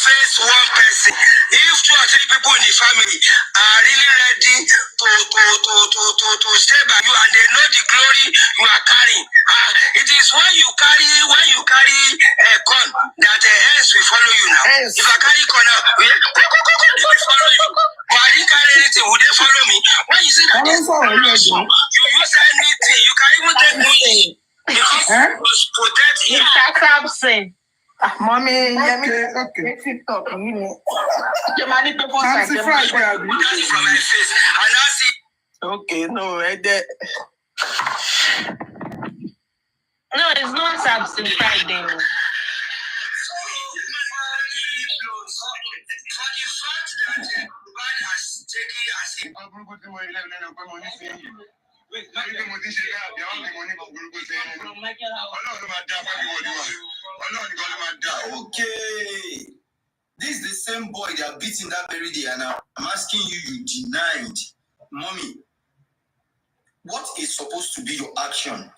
face one person. If 2 or 3 people in the family are really ready to stay by you and they know the glory you are carrying, it is when you carry a gun that ants will follow you now. Yes. If I carry gun now, they will follow you. But I didn't carry anything, would they follow me? When you see that this follow you use anything, you can even take me because you protect him. Mommy, okay. TikTok, you know. Fancy Friday, from my face. And I see. Okay, no, right there. No, it's not Samson Friday. Okay. This is the same boy they are beating that very day, and I'm asking you, you denied. Mommy, what is supposed to be your action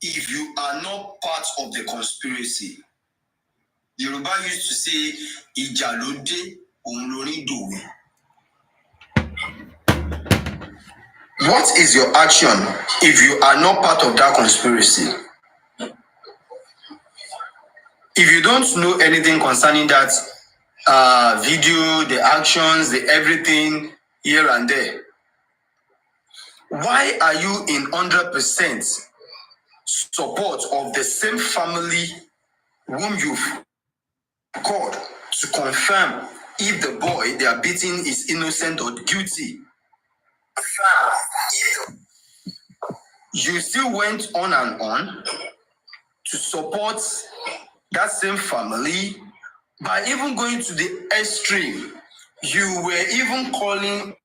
if you are not part of the conspiracy? Yoruba used to say, Ijalode onlori dowe. What is your action if you are not part of that conspiracy? If you don't know anything concerning that video, the actions, the everything here and there, why are you in 100% support of the same family whom you've called to confirm if the boy they are beating is innocent or guilty? You still went on and on to support that same family by even going to the extreme. You were even calling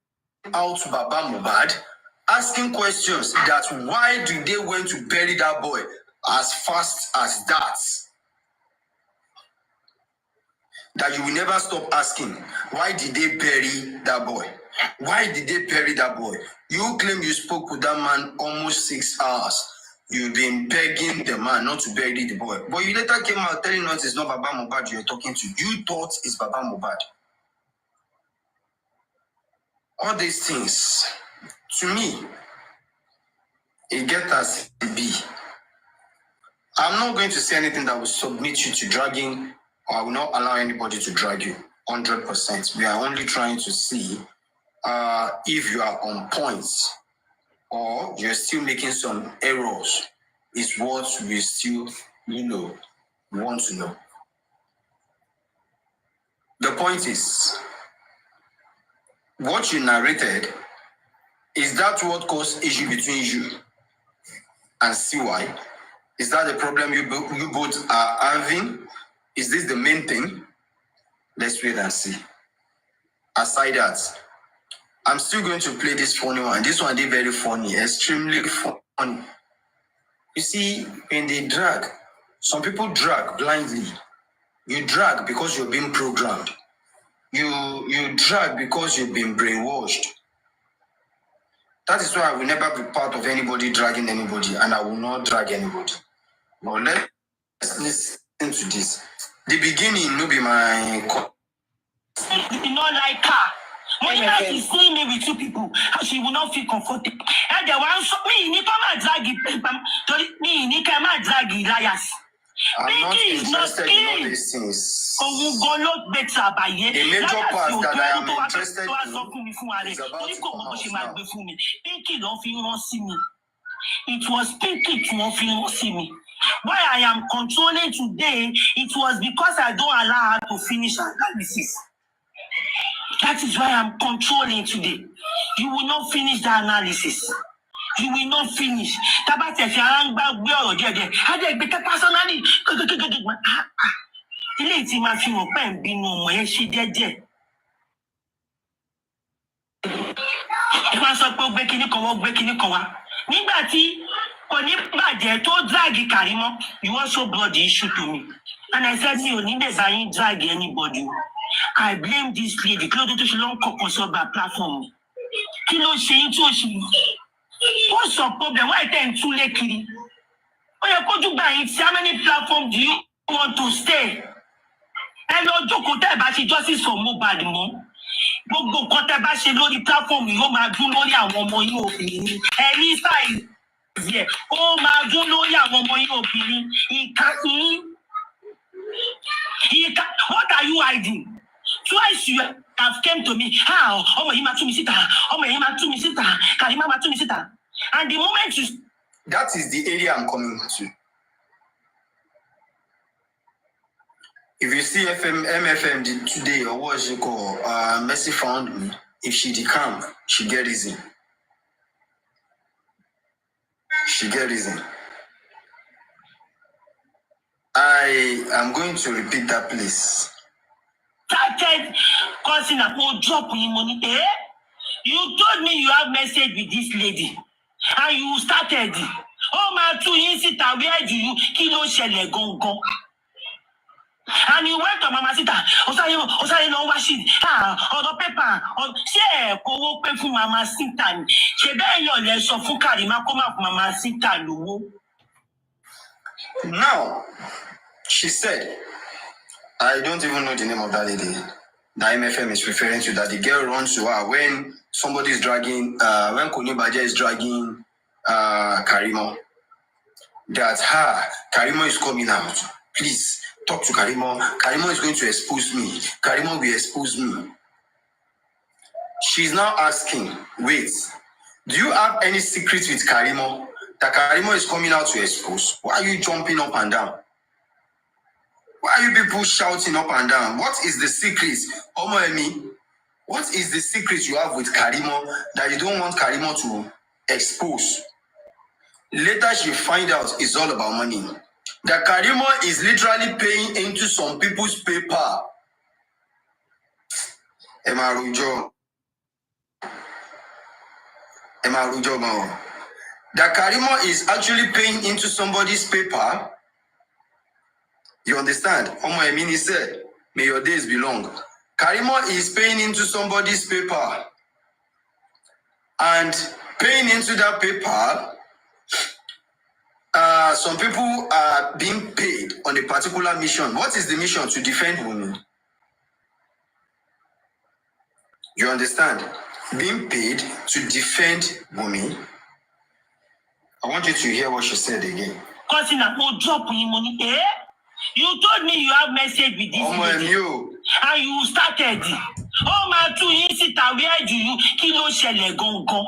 out Baba MOHBAD, asking questions that why do they want to bury that boy as fast as that? That you will never stop asking, why did they bury that boy? Why did they bury that boy? You claim you spoke with that man almost 6 hours. You've been begging the man not to bury the boy. But you later came out telling us it's not Baba MOHBAD you're talking to. You thought it's Baba MOHBAD. All these things, to me, it gets as it be. I'm not going to say anything that will submit you to dragging, or I will not allow anybody to drag you 100%. We are only trying to see if you are on point or you're still making some errors. Is what we still, want to know. The point is, what you narrated, is that what caused issue between you and CY? Is that the problem you both are having? Is this the main thing? Let's wait and see. Aside that, I'm still going to play this funny one. This one is very funny, extremely funny. You see, when they drag, some people drag blindly. You drag because you're being programmed. You drag because you've been brainwashed. That is why I will never be part of anybody dragging anybody, and I will not drag anybody. But let's listen to this. The beginning will be my... You not like her. When you see me with 2 people, she will not feel comfortable. And the one me, you come drag it, liars. I'm not interested in all these things. The major part that I am interested in is about to come out now. It was Pinky to see me. Why I am controlling today, it was because I don't allow her to finish her analysis. That is why I'm controlling today. You will not finish the analysis. You will not finish. Personally. You also brought the issue to me. And I said, you need to drag anybody. I blame this lady. She don't consult my platform. What's your problem? Why are too late? When you go to buy it, how many platforms do you want to stay? ẹ lọ jókòó tẹ́ ẹ bá ṣe justice for MOHBAD mọ́. Gbogbo nǹkan tẹ́ bá ṣe lórí platform yóò máa dún lórí àwọn ọmọ yín obìnrin. Ẹ̀rí sáì yẹ ó máa dún lórí àwọn ọmọ yín obìnrin. What are you hiding? Twice you have came to me. Ọmọ yìí máa tú mi síta. Ọmọ yìí máa tú mi síta. Karima máa tú mi síta. And the moment you... That is the area I'm coming to. If you see MFM today, or what you call Mercy found me, if she decamp, she get reason. She get reason. I am going to repeat that place. Started causing a whole drop in money. You told me you have message with this lady, and you started. Oh my, 2 years later, where do you kilo shele gongon? And you went to Mama Sita. Osaye no wash it. On the paper. On share. Go open for Mama Sita. She be your lesson for Karima come up Mama Sita. Now, she said, I don't even know the name of that lady. The MFM is referring to that. The girl runs to her when somebody is dragging, when Konibaja is dragging Karima. That Karima is coming out. Please talk to Karima. Karima is going to expose me. Karima will expose me. She's now asking, wait, do you have any secret with Karima that Karima is coming out to expose? Why are you jumping up and down? Why are you people shouting up and down? What is the secret? Omo Emi, what is the secret you have with Karima that you don't want Karima to expose? Later she find out it's all about money. That Karima is literally paying into some people's paper. Emma Rujo, that Karima is actually paying into somebody's paper. You understand? Omo Emini said, may your days be long. Karima is paying into somebody's paper. And paying into that paper, some people are being paid on a particular mission. What is the mission? To defend women. You understand? Being paid to defend women. I want you to hear what she said again. Causing a whole drop in money. You told me you have message with this lady. And you started. Oh my, 2 years later, where do you kilo shele gongon?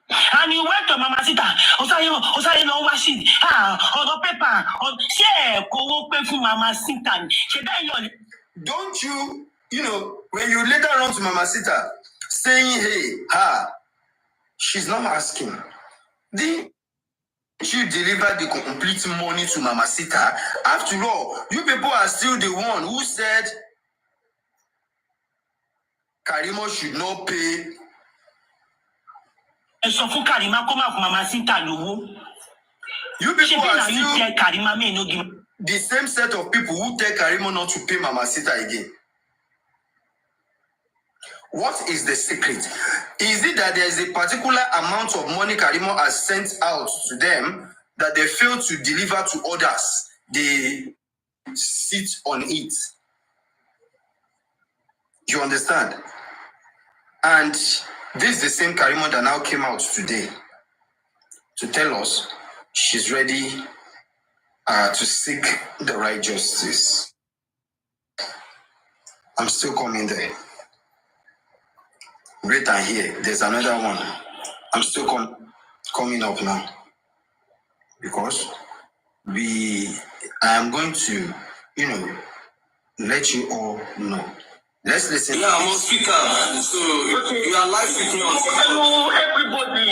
And you went to Mama Sita. Osaye no wash it. On the paper. On share. Go open for Mama Sita. Don't you, when you later run to Mama Sita, saying, hey, she's not asking. Didn't you deliver the complete money to Mama Sita? After all, you people are still the one who said Karima should not pay. So for Karima come up Mama Sita you people are still the same set of people who tell Karima not to pay Mama Sita again. What is the secret? Is it that there is a particular amount of money Karima has sent out to them that they fail to deliver to others? They sit on it. You understand? And this is the same Karima that now came out today to tell us she's ready to seek the right justice. I'm still coming there. Wait and hear. There's another one. I'm still coming up now. Because I am going to, let you all know. Let's listen. Yeah, I'm on speaker. So you are live with me on speaker. Hello, everybody.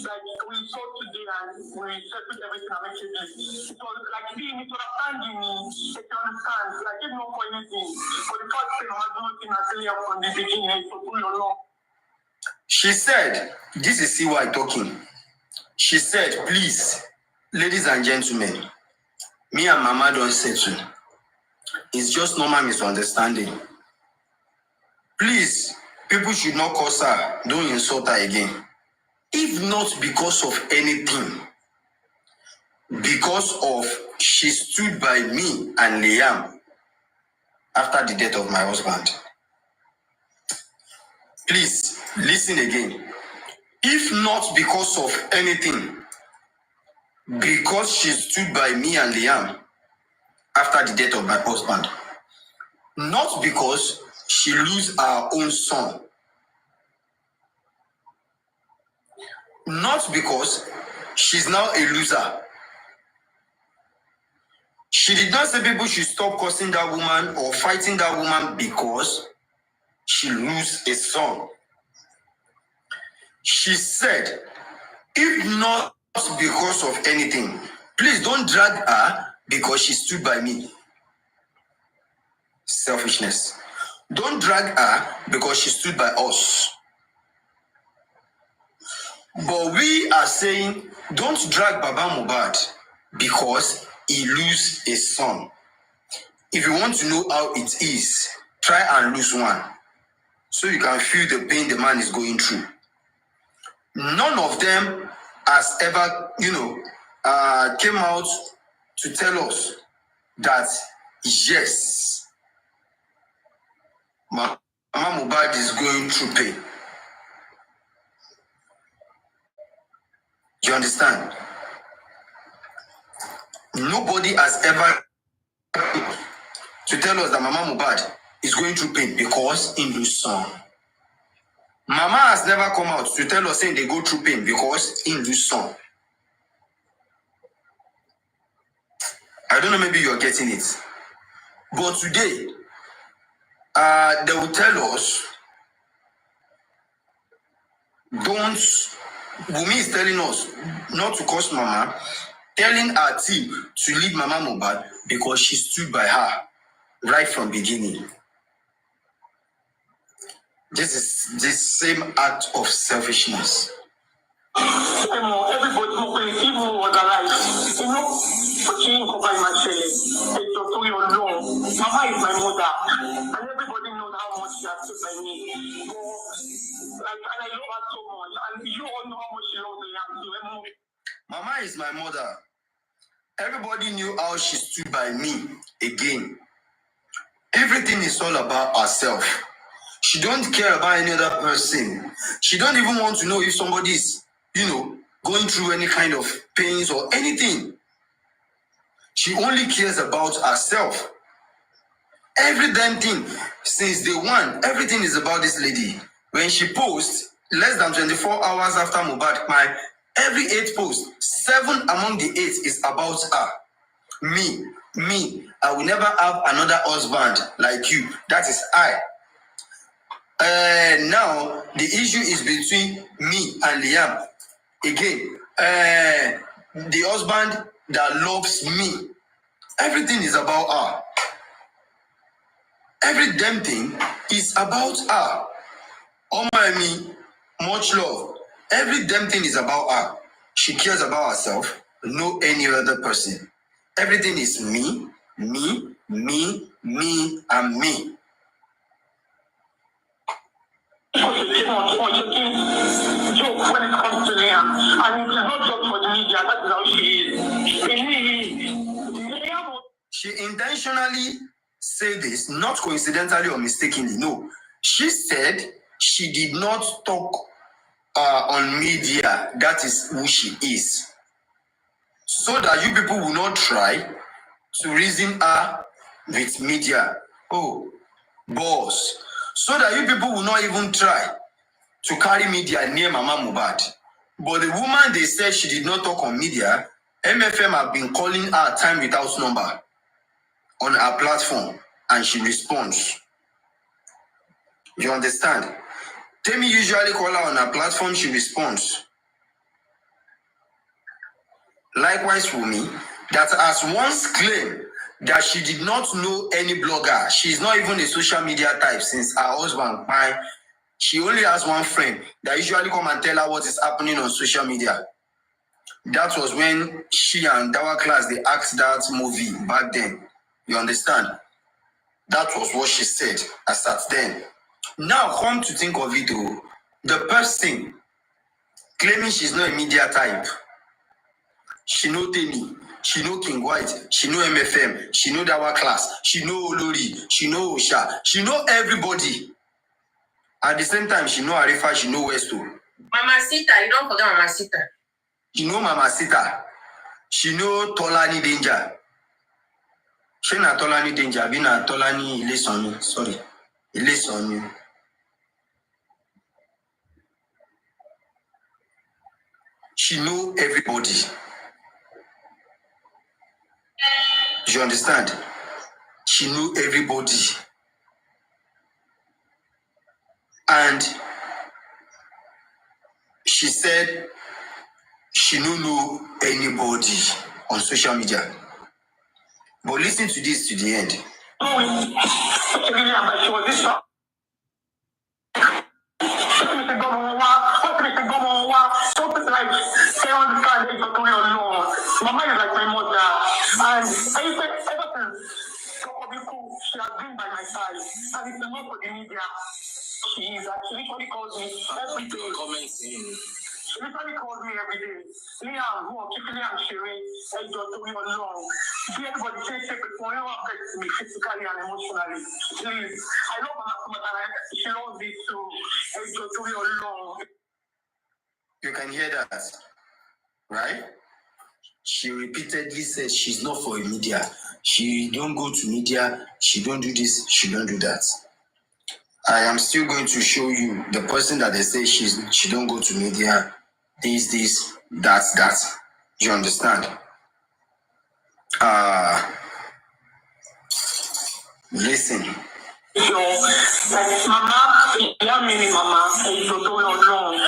Like we saw today and we settled everything and messages. So like being misunderstanding me, if you understand, like if not for anything, for the first thing I do thing I tell you from the beginning, so do your law. She said, this is CY talking. She said, please, ladies and gentlemen, Me and Mama don't settle. It's just normal misunderstanding. Please, people should not curse her. Don't insult her again. If not because of anything, because of she stood by me and Liam after the death of my husband. Please, listen again. If not because of anything, because she stood by me and Liam after the death of my husband. Not because she lose our own son. Not because she's now a loser. She did not say people should stop cursing that woman or fighting that woman because she lose a son. She said, if not because of anything, please don't drag her because she stood by me. Selfishness. Don't drag her because she stood by us. But we are saying, don't drag Baba MOHBAD because he lose a son. If you want to know how it is, try and lose one, so you can feel the pain the man is going through. None of them has ever, came out to tell us that, yes, Mama MOHBAD is going through pain. You understand? Nobody has ever to tell us that Mama MOHBAD is going through pain because in lose son. Mama has never come out to tell us saying they go through pain because in lose son. I don't know, maybe you're getting it. But today, they will tell us, Wumi is telling us not to curse Mama, telling our team to leave Mama MOHBAD because she stood by her right from beginning. This is the same act of selfishness. Everybody even organize. Pushing over my children. Mama is my mother. And everybody knows how much she has to by me. And I love her so much. And you all know how much she loves me. Mama is my mother. Everybody knew how she stood by me again. Everything is all about herself. She don't care about any other person. She don't even want to know if somebody's, going through any kind of pains or anything. She only cares about herself. Every damn thing, since day one, everything is about this lady. When she posts, less than 24 hours after MOHBAD, every 8 posts, 7 among the 8 is about her. Me, I will never have another husband like you. That is I. Now, the issue is between me and Liam. Again, the husband that loves me. Everything is about her. Every damn thing is about her. Oh my, much love. Every damn thing is about her. She cares about herself, no any other person. Everything is me, and me. Joke when it comes to Liam. And it's not just for the media, that is how she is. She intentionally said this, not coincidentally or mistakenly. No. She said she did not talk on media. That is who she is. So that you people will not try to reason her with media. Oh, boss. So that you people will not even try to carry media near Mama MOHBAD. But the woman they said she did not talk on media, MFM have been calling her time without number on her platform, and she responds. You understand? Temi usually call her on her platform, she responds. Likewise for me, that has once claimed that she did not know any blogger. She's not even a social media type since her husband died. She only has one friend that usually come and tell her what is happening on social media. That was when she and our class, they asked that movie back then. You understand? That was what she said as at then. Now, come to think of it, the person claiming she's not a media type, she know Temi, she know King White, she know MFM, she know our class, she know Olori, she know Osha, she know everybody. At the same time, she know Arifa, she know Westo. Mama Sita, you don't forget Mama Sita. She know Mama Sita. She know Tolani Danger. She na Tolani Danger, be na Tolani Ilesonu. Sorry, Ilesonu. She know everybody. You understand? She know everybody. And she said she don't know anybody on social media. But listen to this to the end. Mama is like my mother, and she has been by my side, and it's not for the media. She is actually literally calls me every day. She literally calls me every day. Liam, who are keeping Liam sharing, I just do it alone. Everybody says before you affect me physically and emotionally. Please, I love Mama and she loves it too. I just do it alone. You can hear that, right? She repeatedly says she's not for media. She don't go to media. She don't do this. She don't do that. I am still going to show you the person that they say she don't go to media. This, that. You understand? Listen. So, like Mama, yeah, me, Mama, I don't do it alone.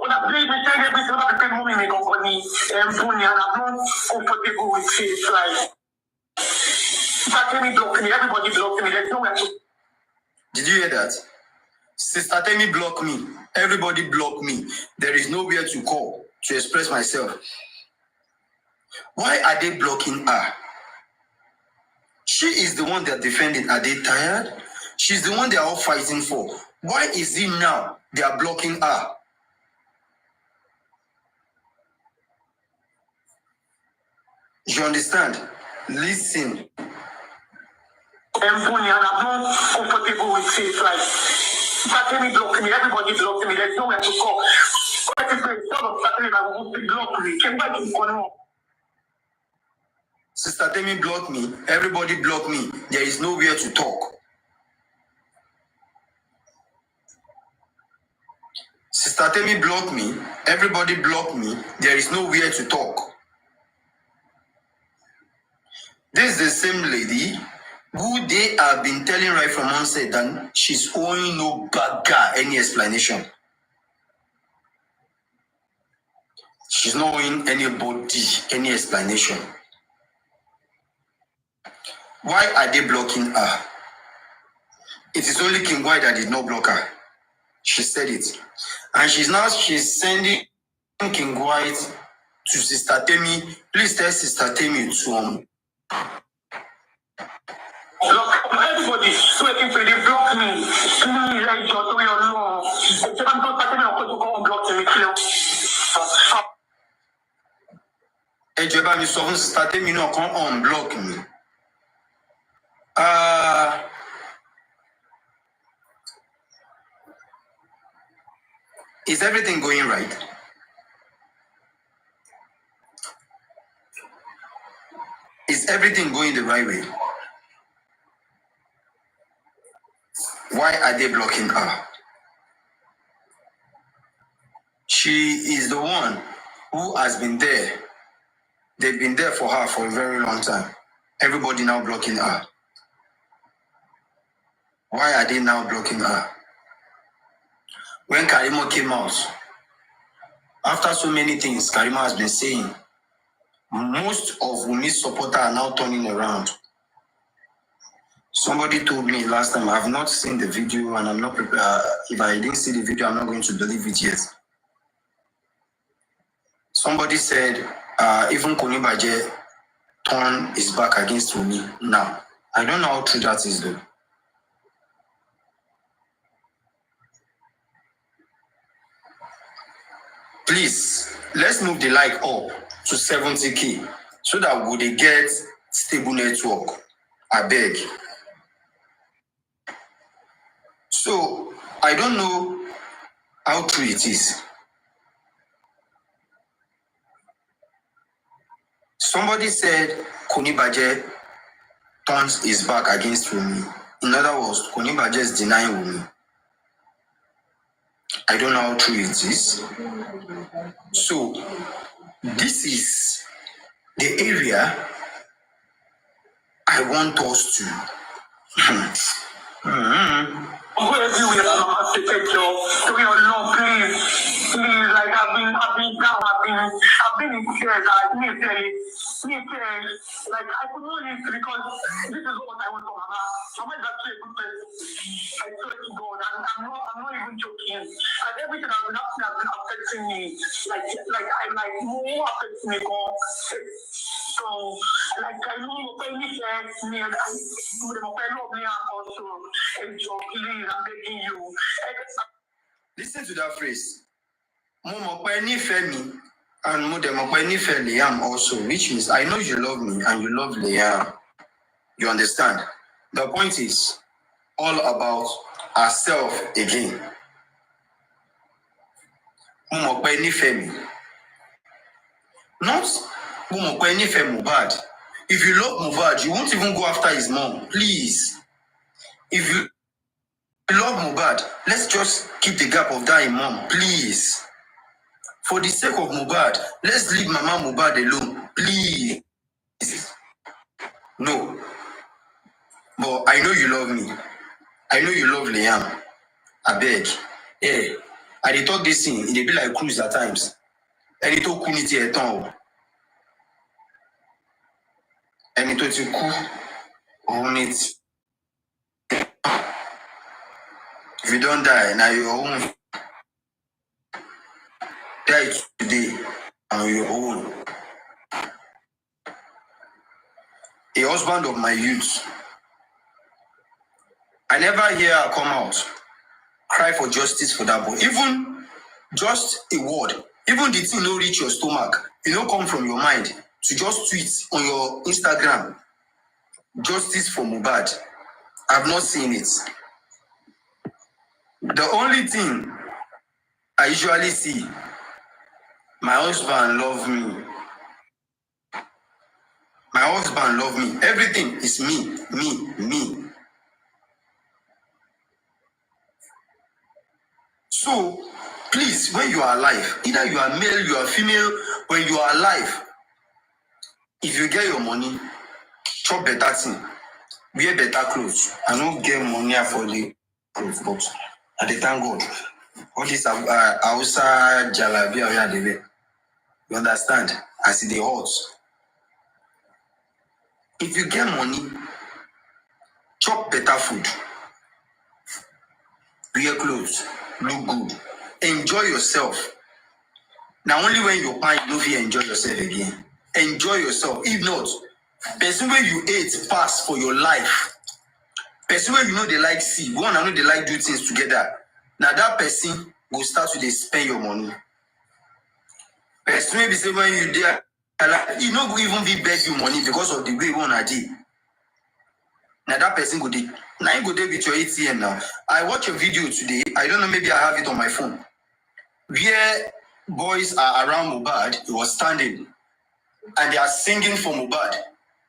When I play the thing, every time I play movie, make company, and I'm not comfortable with it. Like, Temi blocked me, everybody blocked me. There's nowhere to. Did you hear that? Sister Temi blocked me. Everybody blocked me. There is nowhere to call to express myself. Why are they blocking her? She is the one they're defending. Are they tired? She's the one they are all fighting for. Why is it now they are blocking her? You understand? Listen. I'm not comfortable with it. Like, Temi blocked me, everybody blocked me. There's nowhere to call. Sister Temi blocked me. Everybody blocked me. There is nowhere to talk. Sister Temi blocked me. Everybody blocked me. There is nowhere to talk. This is the same lady who they have been telling right from onset that she's owing no bagger any explanation. She's not owing anybody any explanation. Why are they blocking her? It is only King White that did not block her. She said it. And she's sending King White to Sister Temi. Please tell Sister Temi to Everybody waiting for they block me. Please, I just do it alone. I'm not starting to go and block me. Ejeba mi sọ fún Sister Temi náà kan unblock me. Is everything going right? Is everything going the right way? Why are they blocking her? She is the one who has been there. They've been there for her for a very long time. Everybody now blocking her. Why are they now blocking her? When Karimo came out, after so many things Karimo has been saying, most of Wumi's supporters are now turning around. Somebody told me last time, I've not seen the video and I'm not prepared. If I didn't see the video, I'm not going to believe it yet. Somebody said, even Konibaje turned his back against me. Now, I don't know how true that is though. Please, let's move the like up to 70K so that we will get stable network. I beg. So, I don't know how true it is. Somebody said Konibaje turns his back against Wumi. In other words, Konibaje is denying Wumi. I don't know how true it is. So, this is the area I want us to. Everywhere I'm to take your love, please. Please, like I've been down, I've been in tears, like I could not live because this is what I want for Mama. Mama is actually a good person. I swear to God, and I'm not even joking. And everything has been affecting me. Like more affecting me, God. So, like I know when you said me, and I love me also. Please, I'm begging you. Listen to that phrase. And Liam also, which means I know you love me and you love Liam. You understand? The point is all about ourselves again. Not MOHBAD. If you love MOHBAD, you won't even go after his mom. Please. If you love MOHBAD, let's just keep the gap of that in mom. Please. For the sake of MOHBAD, let's leave Mama MOHBAD alone. Please. No. But I know you love me. I know you love Liam. I beg. Yeah. I dey talk this thing, it dey be like cruise at times. Ẹni tó kú ní tiẹ̀ tán o. Ẹni tó ti kú, òun ní ti. If you don't die, now your own. Die today on your own. A husband of my youth. I never hear her come out, cry for justice for that boy. Even just a word, even the thing no reach your stomach, it don't come from your mind to just tweet on your Instagram, justice for MOHBAD. I've not seen it. The only thing I usually see, my husband love me. My husband love me. Everything is me. So, please, when you are alive, either you are male, you are female, when you are alive, if you get your money, chop better thing, wear better clothes. I don't get money for the clothes, but I dey thank God. All this Hausa Jalabia, you understand? As it dey hot. If you get money, chop better food, wear clothes, look good, enjoy yourself. Now only when you find you don't enjoy yourself again. Enjoy yourself. If not, person where you ate pass for your life. Person where you know they like see, one and know they like do things together. Now that person will start to spend your money. Person maybe say when you there, you know go even be beg you money because of the way one are did. Now that person go dey. Now you go there with your ATM now. I watch a video today. I don't know, maybe I have it on my phone. Where boys are around MOHBAD, he was standing and they are singing for MOHBAD.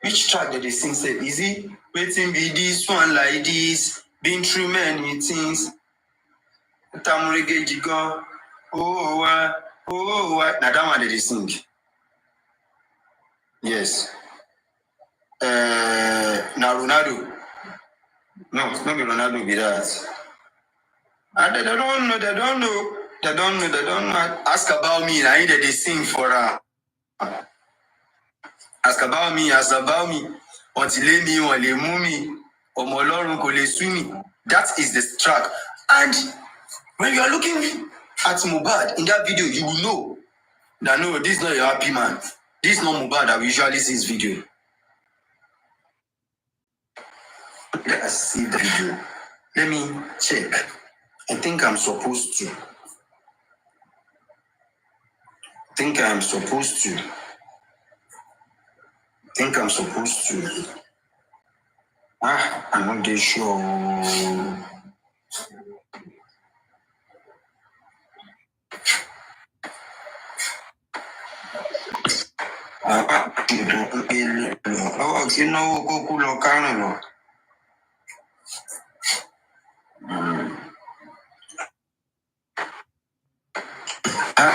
Which track did they sing? Say, is it waiting be this one like this? Been through many things. Tamurege jigo. Oh, now that one did they sing. Yes. Now Ronaldo. No, it's not Ronaldo be that. And they don't know. They don't know. Ask about me. I need they sing for Ask about me. Until me or le mumi. Or Molorun ko le swimi. That is the track. And when you are looking at MOHBAD in that video, you will know That no, this is not a happy man. This is not MOHBAD that we usually see his video. Let us see the video. Let me check. I think I'm supposed to. I'm supposed to. I'm not really sure.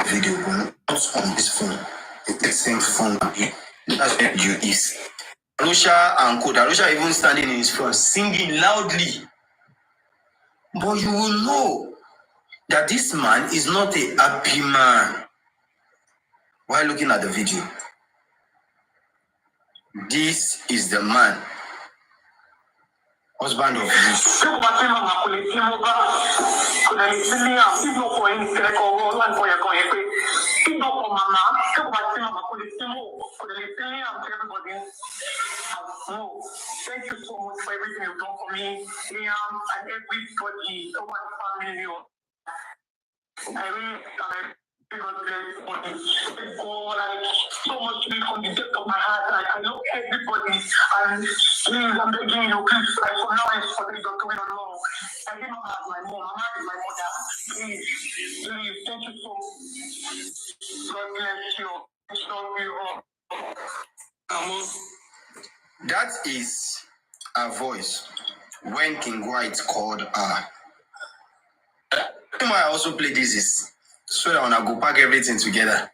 Video not on this phone. It's the same phone. That's where you is. Arusha and Code. Arusha even standing in his front, singing loudly. But you will know that this man is not a happy man. While looking at the video, this is the man, husband of this. Thank you so much for everything you've done for me, Liam, and everybody, so much family. I really, God bless you. God, like, so much me from the depth of my heart. Like, I love everybody, and please, I'm begging you, please, like, for now, it's for the document alone. I did not have my mom. I'm not with my mother. Please, thank you so much. God bless you. Love you all. That is a voice when King White called her. Why I also play this is so that when I go pack everything together,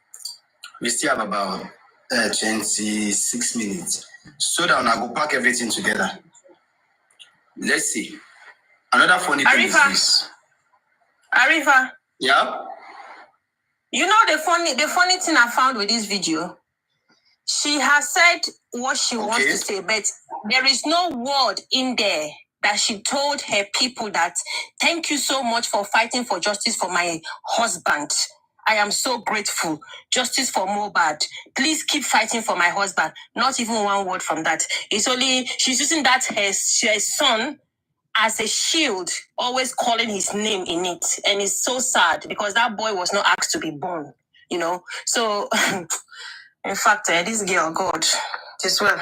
we still have about 26 minutes. So that when I go pack everything together, let's see. Another funny thing is this. Arifa. Yeah? You know the funny thing I found with this video? She has said what she wants to say, but there is no word in there that she told her people that, thank you so much for fighting for justice for my husband. I am so grateful. Justice for MOHBAD. Please keep fighting for my husband. Not even one word from that. It's only, she's using that her son as a shield, always calling his name in it. And it's so sad because that boy was not asked to be born, you know? So, in fact, this girl, God, as well.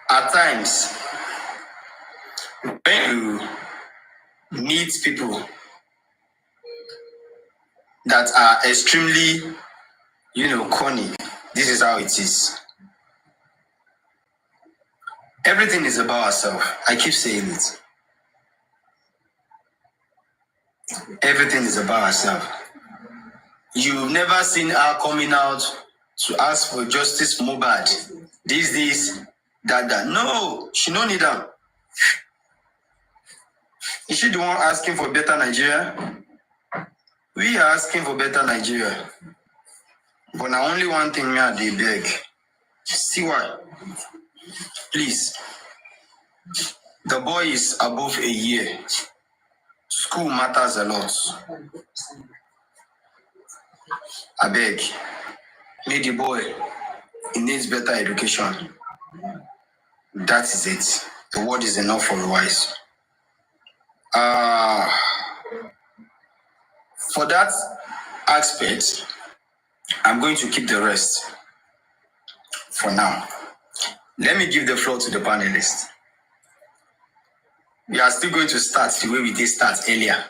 At times, when you meet people that are extremely, corny, this is how it is. Everything is about ourselves. I keep saying it. Everything is about ourselves. You've never seen her coming out to ask for justice for MOHBAD. This, that. No, she don't need them. Is she the one asking for better Nigeria? We are asking for better Nigeria. But now only one thing me I dey beg. See why? Please. The boy is above a year. School matters a lot. I beg. Make the boy, he needs better education. That is it. The word is enough for the wise. For that aspect, I'm going to keep the rest for now. Let me give the floor to the panelists. We are still going to start the way we did start earlier.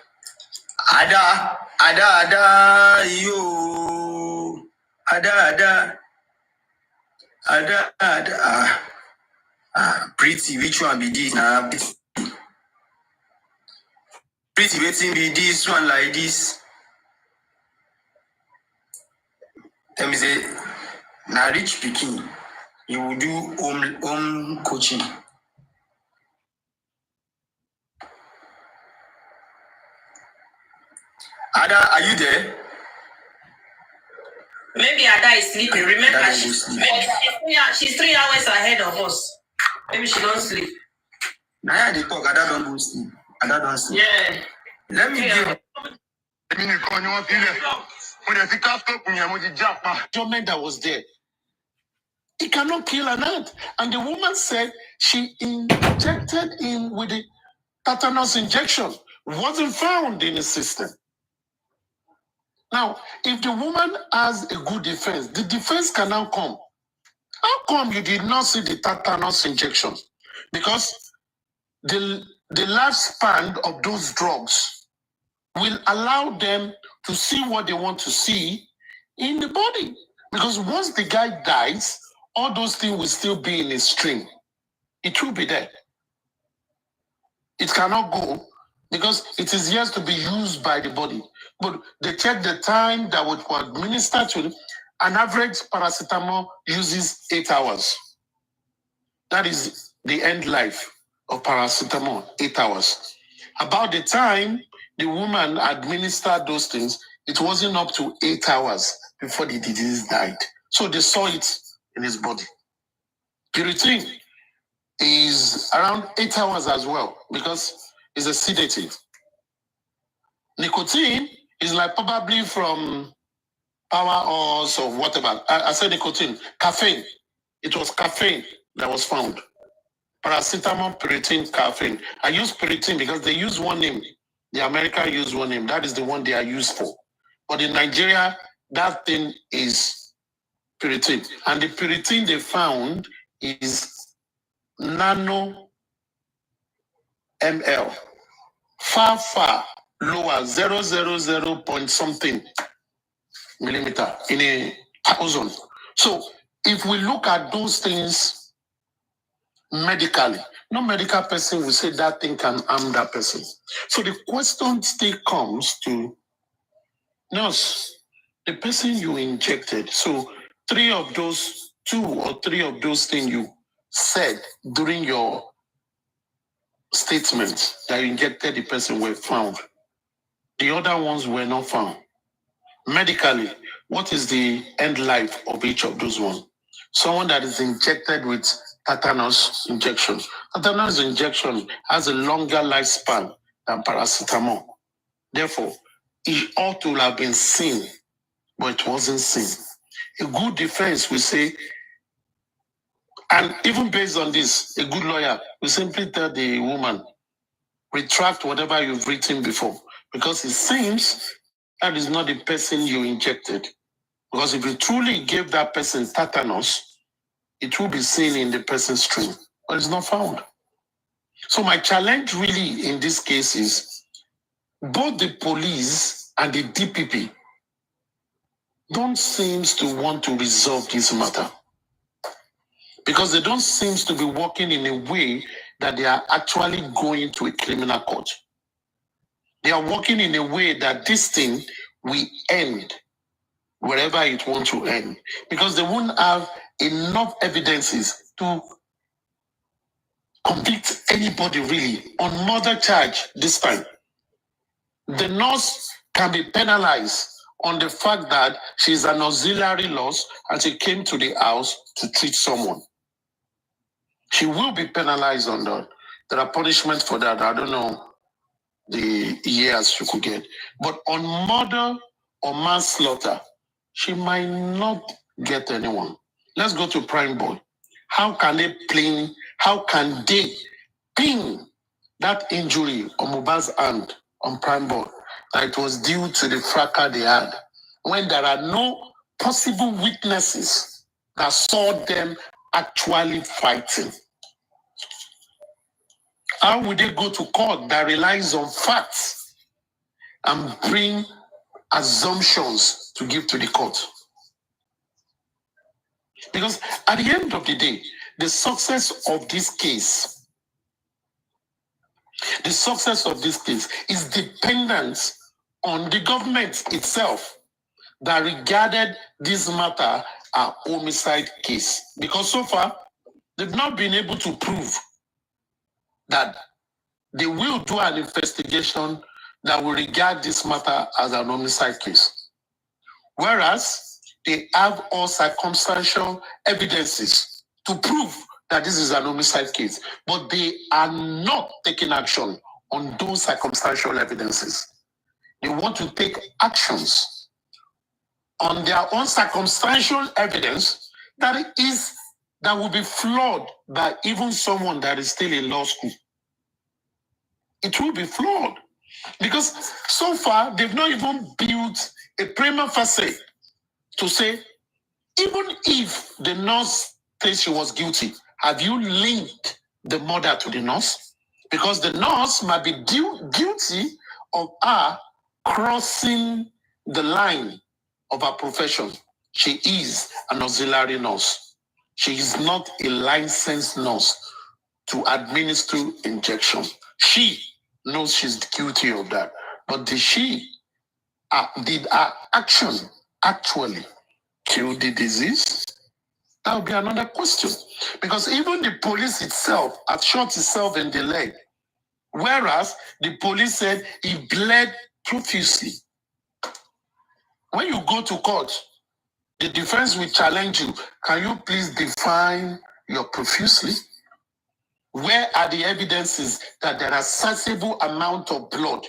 Ada, yo. Ada. Pretty, which one be this now? Pretty, waiting be this one like this. Tell me say, now rich picking, you will do home coaching. Ada, are you there? Maybe Maybe Ada is sleeping. Remember, Ada don't go sleep. she's 3 hours ahead of us. Maybe she don't sleep. Now they talk, Ada don't go sleep. Ada don't sleep. Yeah. Let me give. Judgment that was there. He cannot kill an ant. And the woman said she injected him with the tetanus injection. Wasn't found in the system. Now, if the woman has a good defense, the defense can now come. How come you did not see the tetanus injection? Because the lifespan of those drugs will allow them to see what they want to see in the body. Because once the guy dies, all those things will still be in his stream. It will be there. It cannot go because it is yet to be used by the body. But they check the time that would administer to an average paracetamol uses 8 hours. That is the end life of paracetamol, 8 hours. About the time the woman administered those things, it wasn't up to 8 hours before the disease died. So they saw it in his body. Piriton is around 8 hours as well because it's a sedative. Nicotine is like probably from powerhouse or whatever. I said nicotine, caffeine. It was caffeine that was found. Paracetamol, Piriton, caffeine. I use Piriton because they use one name. The American use one name. That is the one they are used for. But in Nigeria, that thing is Piriton. And the Piriton they found is nano ml. Far lower, 0.0 point something millimeter in a ozone. So if we look at those things medically, no medical person will say that thing can harm that person. So the question still comes to nurse, the person you injected. So 2 or 3 of those things you said during your statement that you injected the person were found. The other ones were not found. Medically, what is the end life of each of those ones? Someone that is injected with tetanus injection. Tetanus injection has a longer lifespan than paracetamol. Therefore, it ought to have been seen, but it wasn't seen. A good defense will say, and even based on this, a good lawyer will simply tell the woman, retract whatever you've written before, because it seems that is not the person you injected. Because if you truly gave that person tetanus, it will be seen in the person's stream, but it's not found. So my challenge really in this case is both the police and the DPP don't seem to want to resolve this matter, because they don't seem to be working in a way that they are actually going to a criminal court. They are working in a way that this thing will end wherever it wants to end, because they won't have enough evidences to convict anybody really on murder charge this time. The nurse can be penalized on the fact that she's an auxiliary nurse and she came to the house to treat someone. She will be penalized on that. There are punishments for that. I don't know the years you could get. But on murder or manslaughter, she might not get anyone. Let's go to Prime Boy. How can they pin that injury on MOHBAD's hand on Prime Boy that it was due to the fracas they had, when there are no possible witnesses that saw them actually fighting? How would they go to court that relies on facts and bring assumptions to give to the court? Because at the end of the day, the success of this case is dependent on the government itself that regarded this matter a homicide case. Because so far, they've not been able to prove that they will do an investigation that will regard this matter as an homicide case. Whereas, they have all circumstantial evidences to prove that this is an homicide case, but they are not taking action on those circumstantial evidences. They want to take actions on their own circumstantial evidence that will be flawed by even someone that is still in law school. It will be flawed because so far they've not even built a prima facie to say, even if the nurse says she was guilty, have you linked the murder to the nurse? Because the nurse might be guilty of her crossing the line of her profession. She is an auxiliary nurse. She is not a licensed nurse to administer injection. She knows she's guilty of that. But did her action actually kill the disease? That would be another question. Because even the police itself had shot itself in the leg. Whereas the police said he bled profusely. When you go to court, the defense will challenge you. Can you please define your profusely? Where are the evidences that there are sizable amount of blood?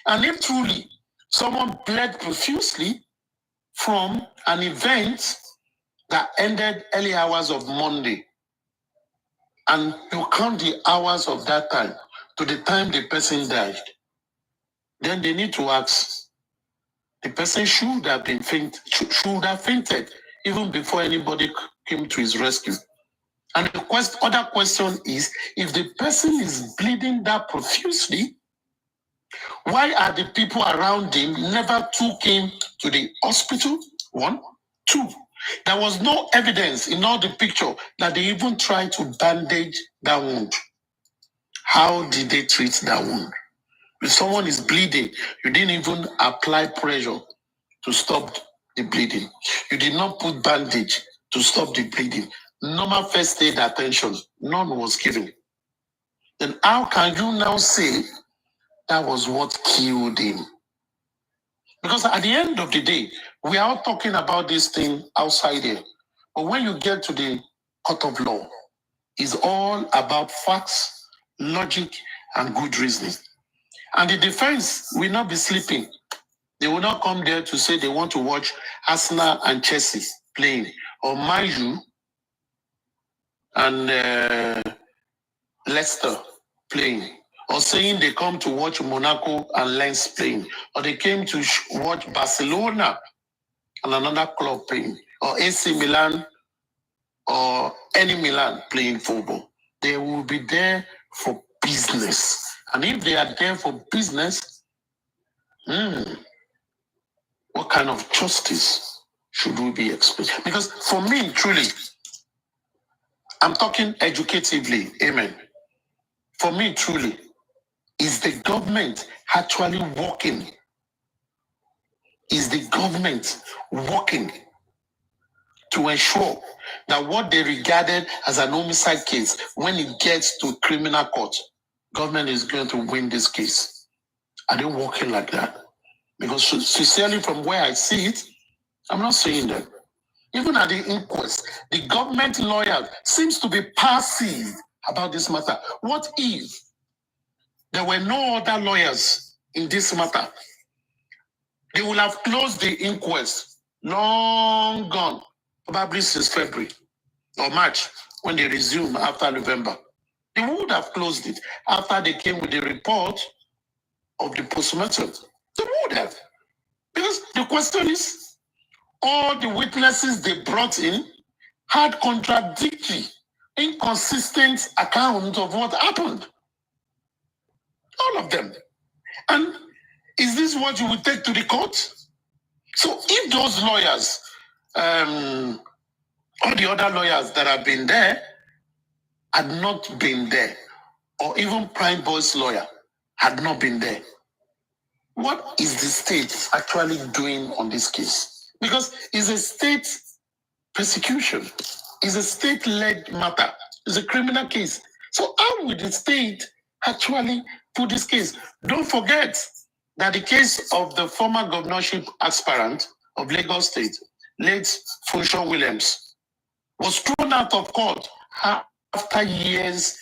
And if truly someone bled profusely from an event that ended early hours of Monday, and you count the hours of that time to the time the person died, then they need to ask, the person should have fainted even before anybody came to his rescue. And the other question is, if the person is bleeding that profusely, why are the people around him never took him to the hospital? 1. 2, there was no evidence in all the picture that they even tried to bandage that wound. How did they treat that wound? If someone is bleeding, you didn't even apply pressure to stop the bleeding. You did not put bandage to stop the bleeding. Normal first aid attention, none was given. Then how can you now say that was what killed him? Because at the end of the day, we are all talking about this thing outside here. But when you get to the court of law, it's all about facts, logic, and good reasoning. And the defense will not be sleeping. They will not come there to say they want to watch Arsenal and Chelsea playing, or Man U and Leicester playing, or saying they come to watch Monaco and Lens playing, or they came to watch Barcelona and another club playing, or AC Milan or any Milan playing football. They will be there for business. And if they are there for business, what kind of justice should we be expecting? Because for me, truly, I'm talking educatively, amen. For me, truly, is the government actually working? Is the government working to ensure that what they regarded as an homicide case, when it gets to criminal court, government is going to win this case? Are they working like that? Because sincerely, from where I see it, I'm not saying that. Even at the inquest, the government lawyer seems to be passive about this matter. What if there were no other lawyers in this matter? They will have closed the inquest long gone, probably since February or March, when they resume after November. They would have closed it after they came with the report of the postmortem. They would have. Because the question is, all the witnesses they brought in had contradictory, inconsistent accounts of what happened. All of them. And is this what you would take to the court? So if those lawyers, all the other lawyers that have been there, had not been there, or even Prime Boy's lawyer had not been there, what is the state actually doing on this case? Because it's a state persecution. It's a state-led matter. It's a criminal case. So how will the state actually put this case? Don't forget that the case of the former governorship aspirant of Lagos State, late Funshaw Williams, was thrown out of court after years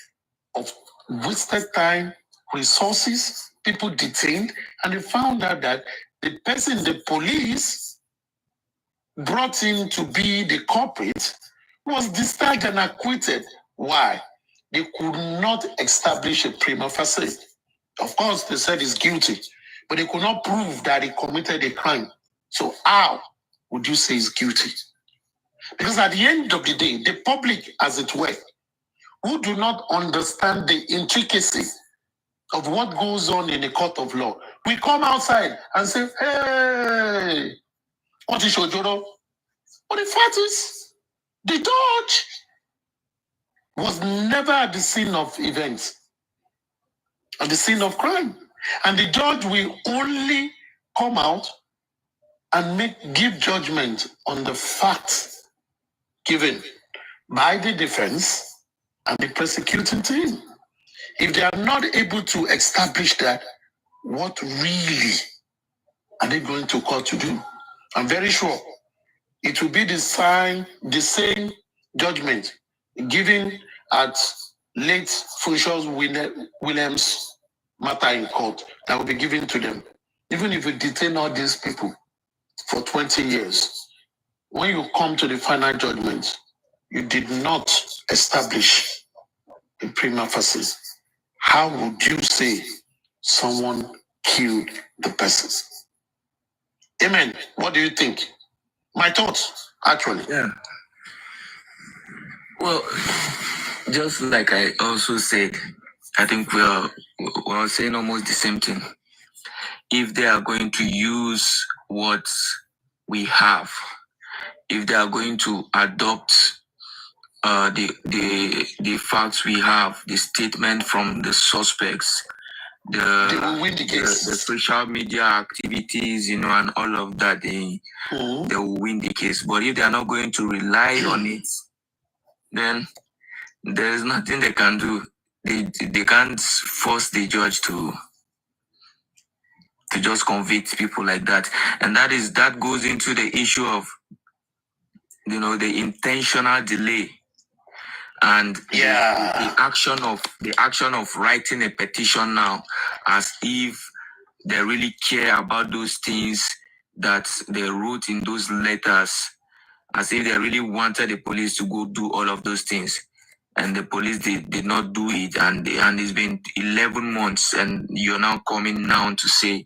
of wasted time, resources, people detained, and they found out that the person the police brought in to be the culprit was discharged and acquitted. Why? They could not establish a prima facie. Of course, they said he's guilty, but they could not prove that he committed a crime. So how would you say he's guilty? Because at the end of the day, the public, as it were, who do not understand the intricacy of what goes on in a court of law, we come outside and say, hey, what is your job? But the fact is, the judge was never at the scene of events, at the scene of crime. And the judge will only come out and give judgment on the facts given by the defense and the prosecuting team. If they are not able to establish that, what really are they going to court to do? I'm very sure it will be the same judgment given at late Funshaw Williams matter in court that will be given to them. Even if you detain all these people for 20 years, when you come to the final judgment, you did not establish a prima facie. How would you say someone killed the person? Amen. What do you think? My thoughts, actually. Yeah. Well, just like I also said, I think we're saying almost the same thing. If they are going to use what we have, if they are going to adopt the facts we have, the statement from the suspects, the social media activities, and all of that, they will win the case. But if they are not going to rely on it, then there is nothing they can do. They can't force the judge to just convict people like that. And that goes into the issue of the intentional delay and the action of writing a petition now, as if they really care about those things that they wrote in those letters, as if they really wanted the police to go do all of those things. And the police did not do it, and it's been 11 months, and you're now coming now to say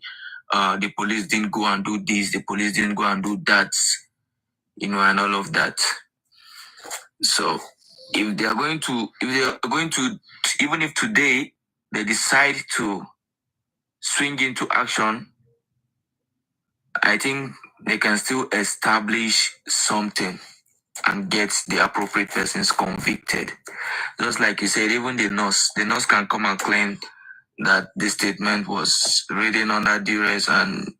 the police didn't go and do this, the police didn't go and do that, and all of that. So if they are going to, even if today they decide to swing into action, I think they can still establish something and get the appropriate persons convicted. Just like you said, even the nurse can come and claim that the statement was written under duress, and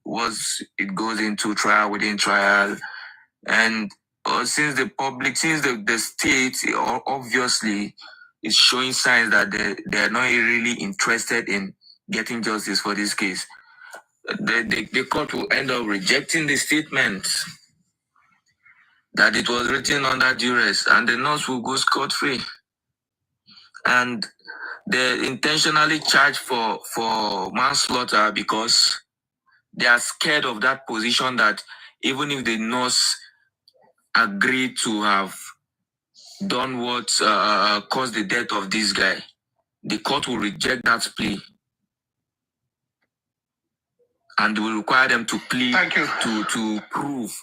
it goes into trial within trial. And since the state obviously is showing signs that they're not really interested in getting justice for this case, the court will end up rejecting the statement that it was written under duress, and the nurse will go scot-free. And they're intentionally charged for manslaughter because they are scared of that position, that even if the nurse agreed to have done what caused the death of this guy, the court will reject that plea and will require them to plead to prove.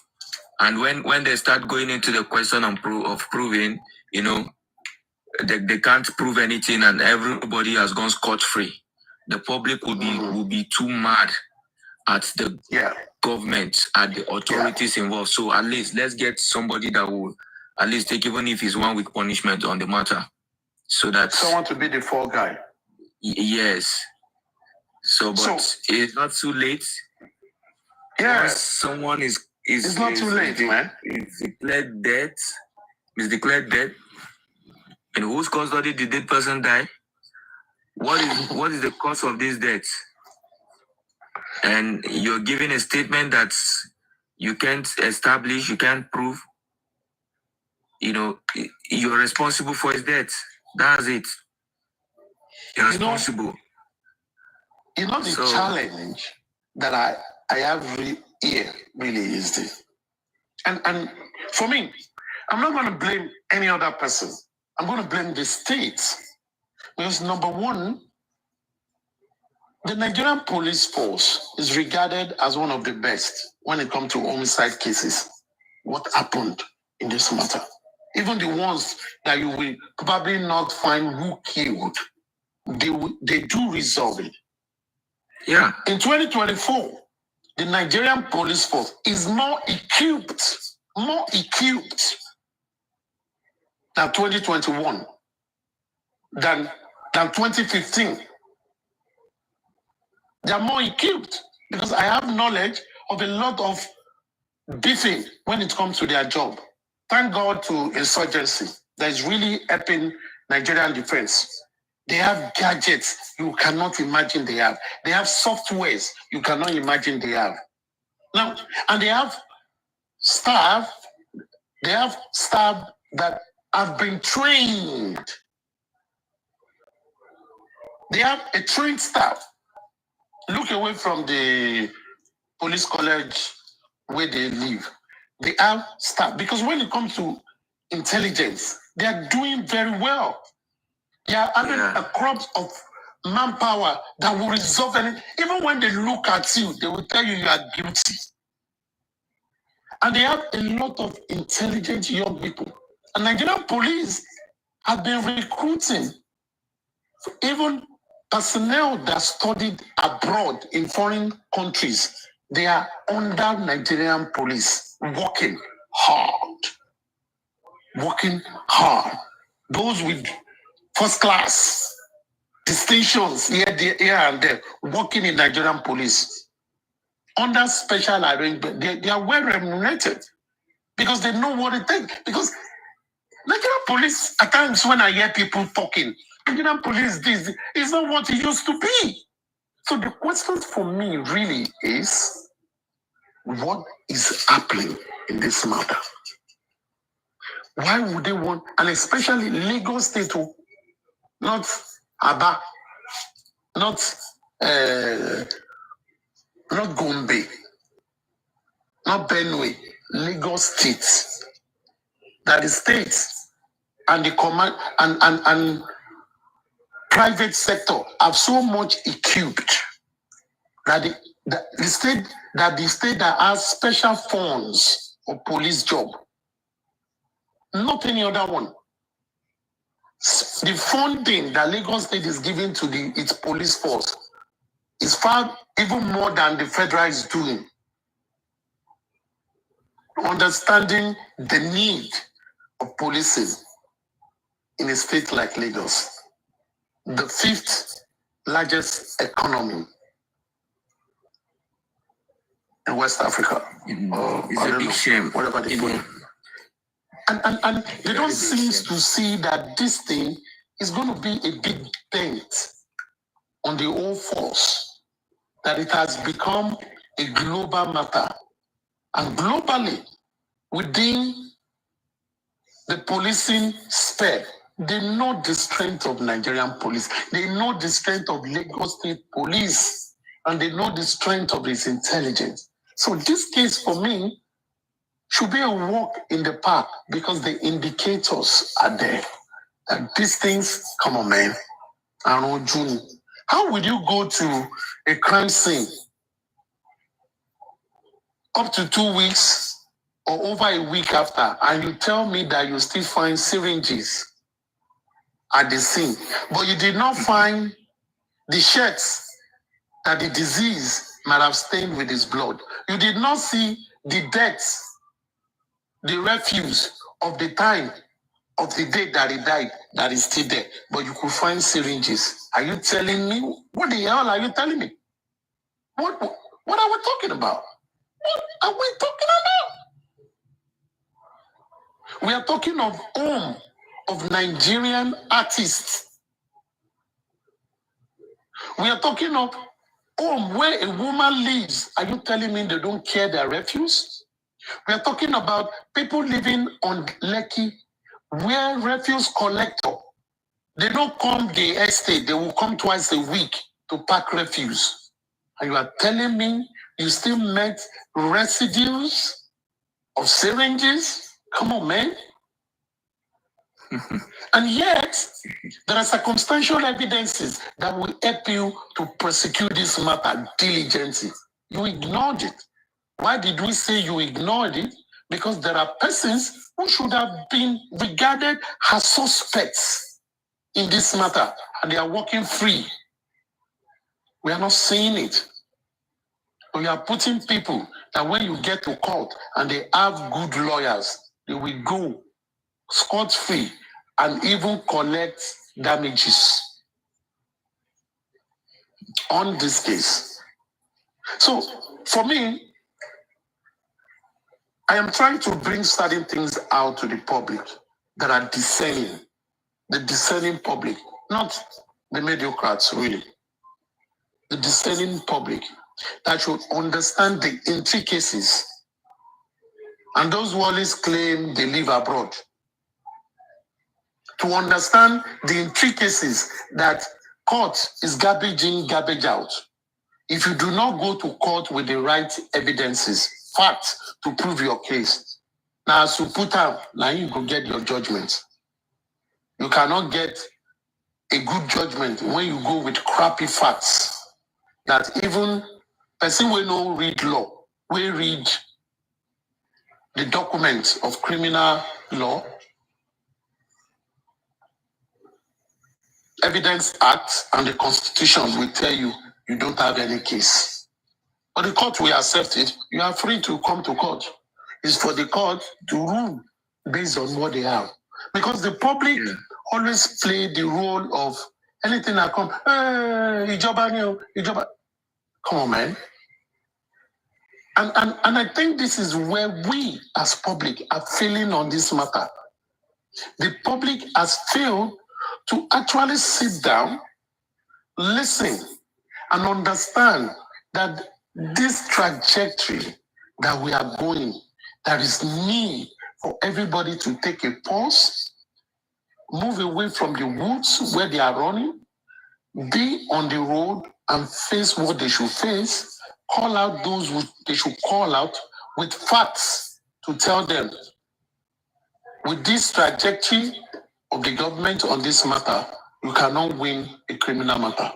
And when they start going into the question of proving, they can't prove anything, and everybody has gone scot-free. The public will be too mad at the government, at the authorities involved. So at least let's get somebody that will at least take, even if it's 1 week punishment on the matter, so that someone to be the fall guy. Yes. So it's not too late. Yeah. Once someone is it's not too late, man. It's declared dead. In whose custody did that person die? What is the cause of this death? And you're giving a statement that's you can't establish, you can't prove, you're responsible for his death. That's it. You're responsible. The challenge that I have here really is this. And for me, I'm not going to blame any other person. I'm going to blame the state. Because number one, the Nigerian police force is regarded as one of the best when it comes to homicide cases. What happened in this matter? Even the ones that you will probably not find who killed, they do resolve it. Yeah. In 2024, the Nigerian police force is more equipped than 2021, than 2015. They are more equipped because I have knowledge of a lot of beefing when it comes to their job. Thank God to insurgency that is really helping Nigerian defense. They have gadgets you cannot imagine they have. They have softwares you cannot imagine they have. Now, and they have staff that have been trained. They have a trained staff. Look away from the police college where they live. They have staff. Because when it comes to intelligence, they are doing very well. They are having a crop of manpower that will resolve anything. Even when they look at you, they will tell you are guilty. And they have a lot of intelligent young people. And Nigerian police have been recruiting even personnel that studied abroad in foreign countries. They are under Nigerian police, working hard. Those with first class distinctions here and there, working in Nigerian police. Under special arrangement, they are well remunerated because they know what it takes. Because Nigerian police, at times when I hear people talking, Nigerian police, this is not what it used to be. So the question for me really is, what is happening in this matter? Why would they want, and especially Lagos State, not Aba, not Gombe, not Benue, Lagos State, that the states and the command and private sector have so much equipped that the state that has special funds for police job, not any other one. The funding that Lagos State is giving to its police force is far even more than the federal is doing. Understanding the need of policing in a state like Lagos, the 5th largest economy in West Africa. It's a big shame. Whatever they put. And they don't seem to see that this thing is going to be a big dent on the whole force, that it has become a global matter. And globally, within the policing sphere, they know the strength of Nigerian police. They know the strength of Lagos State Police. And they know the strength of its intelligence. So this case for me should be a walk in the park because the indicators are there. And these things, come on, man. I don't know, June. How would you go to a crime scene up to 2 weeks or over a week after, and you tell me that you still find syringes at the scene, but you did not find the shirts that the disease might have stained with his blood? You did not see the deaths, the refuse of the time of the day that he died that is still there, but you could find syringes. Are you telling me? What the hell are you telling me? What are we talking about? What are we talking about? We are talking of home of Nigerian artists. We are talking of home where a woman lives. Are you telling me they don't care their refuse? We are talking about people living on Lekki, where refuse collector, they don't come the estate, they will come twice a week to pack refuse. And you are telling me you still met residues of syringes? Come on, man. And yet, there are circumstantial evidences that will help you to prosecute this matter diligently. You ignored it. Why did we say you ignored it? Because there are persons who should have been regarded as suspects in this matter, and they are walking free. We are not seeing it. We are putting people that when you get to court and they have good lawyers, they will go scot-free and even collect damages on this case. So, for me, I am trying to bring certain things out to the public that are discerning, the discerning public, not the mediocrats, really. The discerning public that should understand the intricacies. And those who always claim they live abroad, to understand the intricacies that court is garbage in, garbage out. If you do not go to court with the right evidences, facts to prove your case, now as you put out, now you go get your judgment. You cannot get a good judgment when you go with crappy facts that even person will no read law, will read the documents of criminal law, Evidence Act and the Constitution will tell you you don't have any case. But the court will accept it. You are free to come to court. It's for the court to rule based on what they have. Because the public always play the role of anything that comes, Ijoba ni o, Ijoba. Come on, man. And I think this is where we as public are failing on this matter. The public has failed to actually sit down, listen, and understand that this trajectory that we are going, there is need for everybody to take a pause, move away from the woods where they are running, be on the road and face what they should face, call out those who they should call out with facts to tell them, with this trajectory of the government on this matter, you cannot win a criminal matter.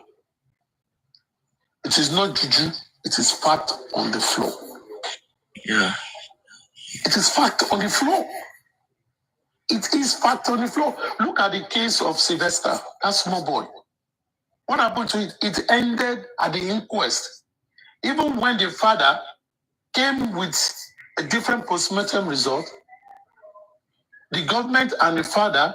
It is not juju, it is fact on the floor. Yeah. It is fact on the floor. It is fact on the floor. Look at the case of Sylvester, that small boy. What happened to it? It ended at the inquest. Even when the father came with a different postmortem result, the government and the father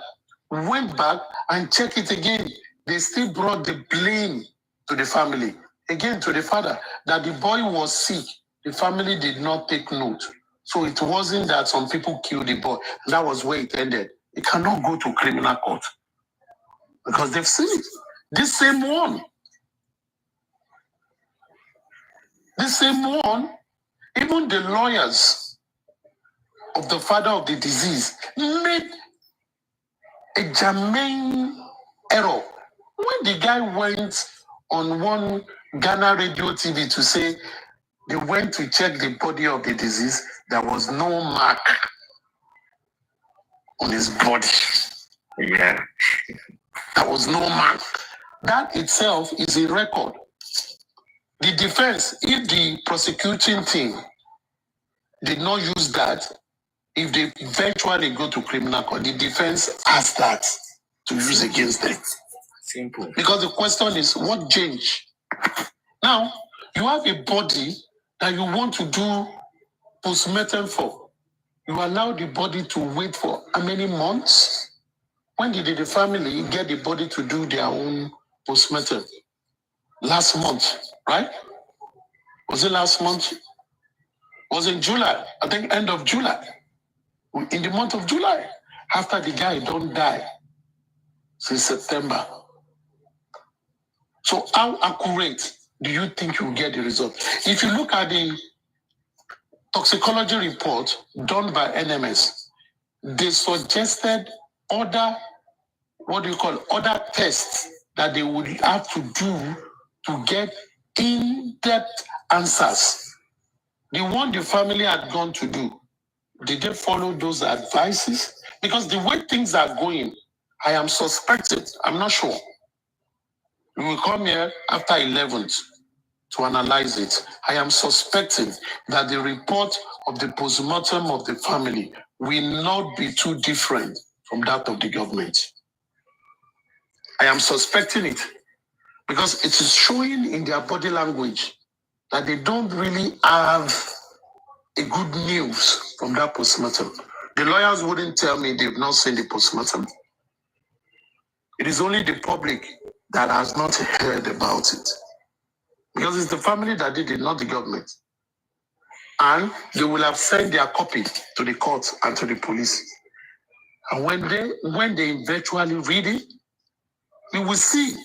went back and checked it again. They still brought the blame to the family, again to the father, that the boy was sick. The family did not take note. So it wasn't that some people killed the boy. That was where it ended. It cannot go to criminal court because they've seen it. This same one, even the lawyers of the father of the disease made a germane error. When the guy went on one Ghana radio TV to say they went to check the body of the disease, there was no mark on his body. Yeah. There was no mark. That itself is a record. The defense, if the prosecuting team did not use that, if they eventually go to criminal court, the defense has that to use against them. Simple. Because the question is, what change? Now, you have a body that you want to do postmortem for. You allow the body to wait for how many months? When did the family get the body to do their own postmortem? Last month, right? Was it last month? Was in July, I think end of July. In the month of July, after the guy don't die since September. So how accurate do you think you get the result? If you look at the toxicology report done by NMS, they suggested other tests that they would have to do to get in-depth answers. The one the family had gone to do, did they follow those advices? Because the way things are going, I am suspecting, I'm not sure. We will come here after 11th to analyze it. I am suspecting that the report of the postmortem of the family will not be too different from that of the government. I am suspecting it because it is showing in their body language that they don't really have a good news from that postmortem. The lawyers wouldn't tell me they've not seen the postmortem. It is only the public that has not heard about it. Because it's the family that did it, not the government. And they will have sent their copy to the court and to the police. And when they eventually read it, you will see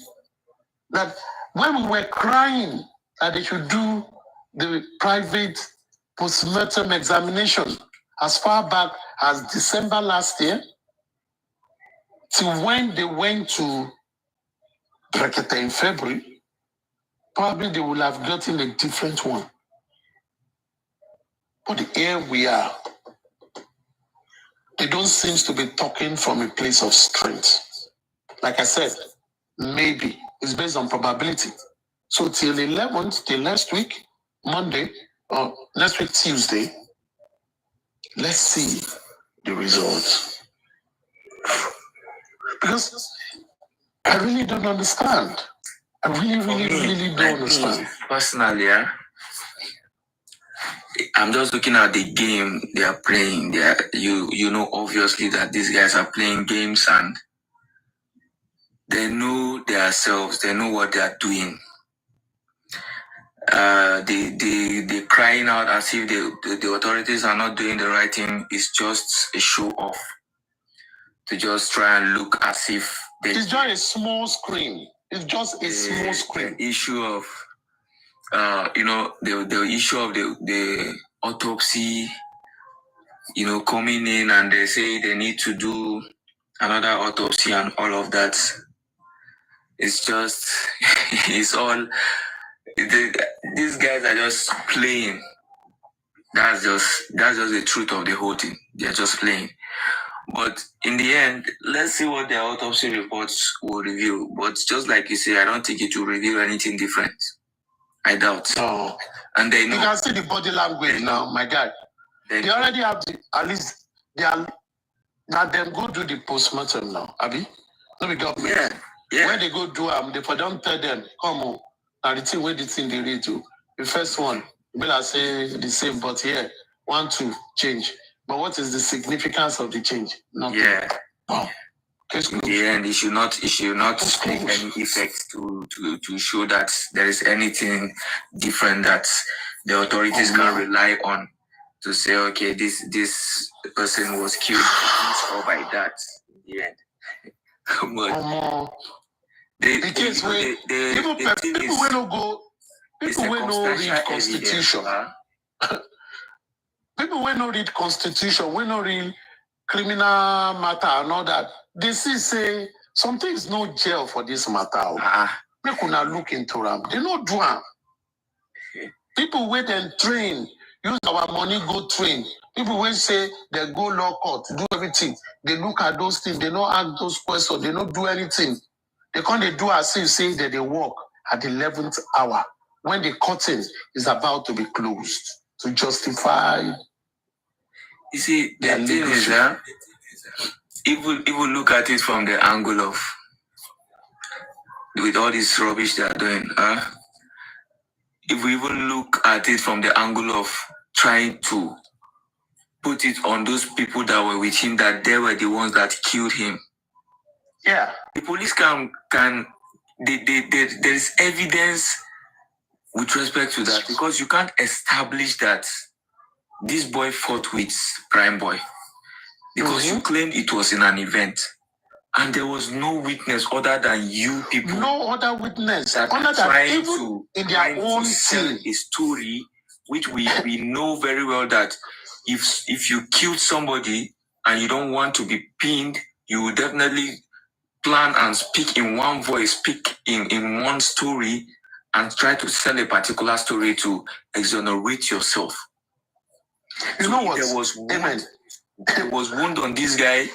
that when we were crying that they should do the private postmortem examination as far back as December last year, till when they went to Brekete in February, probably they will have gotten a different one. But here we are. They don't seem to be talking from a place of strength. Like I said, maybe it's based on probability. So till 11th, till next week, Monday, or next week, Tuesday, let's see the results. Because I really don't understand. I really don't understand. Personally, I'm just looking at the game they are playing. You know, obviously that these guys are playing games and they know themselves. They know what they are doing. They crying out as if the authorities are not doing the right thing. It's just a show off to just try and look as if it's just a small screen. It's just a small screen. The issue of the issue of the autopsy, coming in and they say they need to do another autopsy and all of that. It's just, it's all, these guys are just playing. That's just the truth of the whole thing. They're just playing. But in the end, let's see what their autopsy reports will reveal. But just like you say, I don't think it will reveal anything different. I doubt. No. And they know. You can see the body language now, my guy. They already have at least they are now them go do the postmortem now, Abi. No be government. Yeah. When they go do they for don't tell them, come on. Now the thing where the thing they read to. The first one, will say the same, but here, 1, 2, change. But what is the significance of the change? Nothing. Yeah. Wow. In the end, it should not take any effect to show that there is anything different that the authorities can rely on to say, okay, this person was killed or by that. In the end, but the case where people will not go. People will not read Constitution. People will not read Constitution. Will not read criminal matter and all that. They say something is no jail for this matter. They could not look into them. They not do them. People wait and train. Use our money, go train. People will say they go law court, do everything. They look at those things. They don't ask those questions. They don't do anything. They can't do as if saying that they work at the 11th hour when the curtain is about to be closed to justify. You see, the thing is that if we look at it from the angle of with all this rubbish they are doing, if we even look at it from the angle of trying to put it on those people that were with him, that they were the ones that killed him. Yeah. The police there is evidence with respect to that, because you can't establish that this boy fought with Prime Boy because you claimed it was in an event and there was no witness other than you people. No other witness. That other trying even to in their own scene. A story which we know very well that if you killed somebody and you don't want to be pinned, you will definitely plan and speak in one voice, speak in one story, and try to sell a particular story to exonerate yourself. You know what? There was wound on this guy.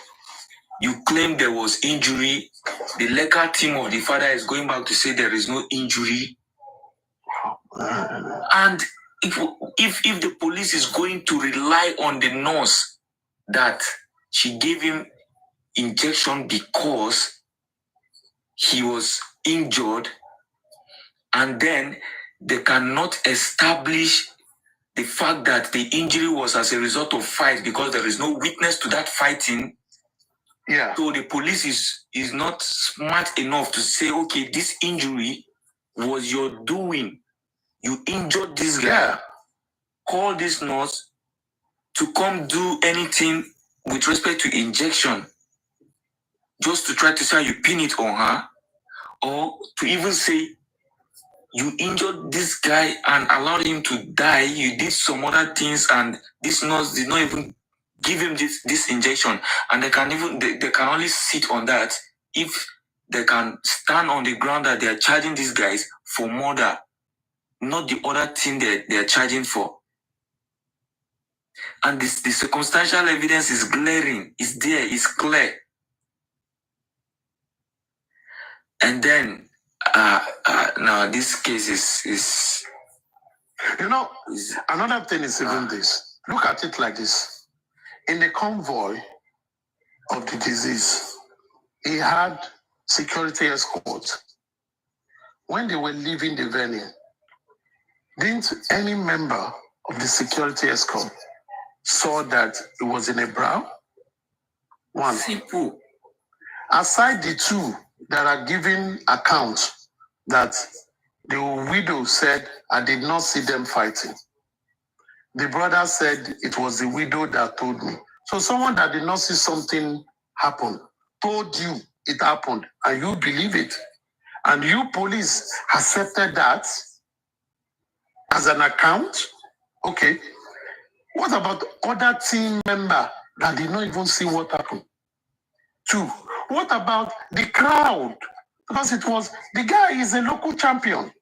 You claim there was injury. The legal team of the father is going back to say there is no injury. And if the police is going to rely on the nurse that she gave him injection because he was injured, and then they cannot establish the fact that the injury was as a result of fight because there is no witness to that fighting. Yeah. So the police is not smart enough to say, okay, this injury was your doing. You injured this guy. Yeah. Call this nurse to come do anything with respect to injection, just to try to say you pin it on her, or to even say you injured this guy and allowed him to die. You did some other things, and this nurse did not even give him this injection. And they can only sit on that if they can stand on the ground that they are charging these guys for murder, not the other thing they are charging for. And the circumstantial evidence is glaring. It's there. It's clear. And then now this case is you know, another thing is even this. Look at it like this. In the convoy of the disease, he had security escorts. When they were leaving the venue, didn't any member of the security escort saw that it was in a brown? One. simple. Aside the two that are giving account that the widow said, I did not see them fighting. The brother said it was the widow that told me. So someone that did not see something happen told you it happened and you believe it. And you police accepted that as an account? Okay. What about other team member that did not even see what happened? Two, what about the crowd? Because it was, the guy is a local champion.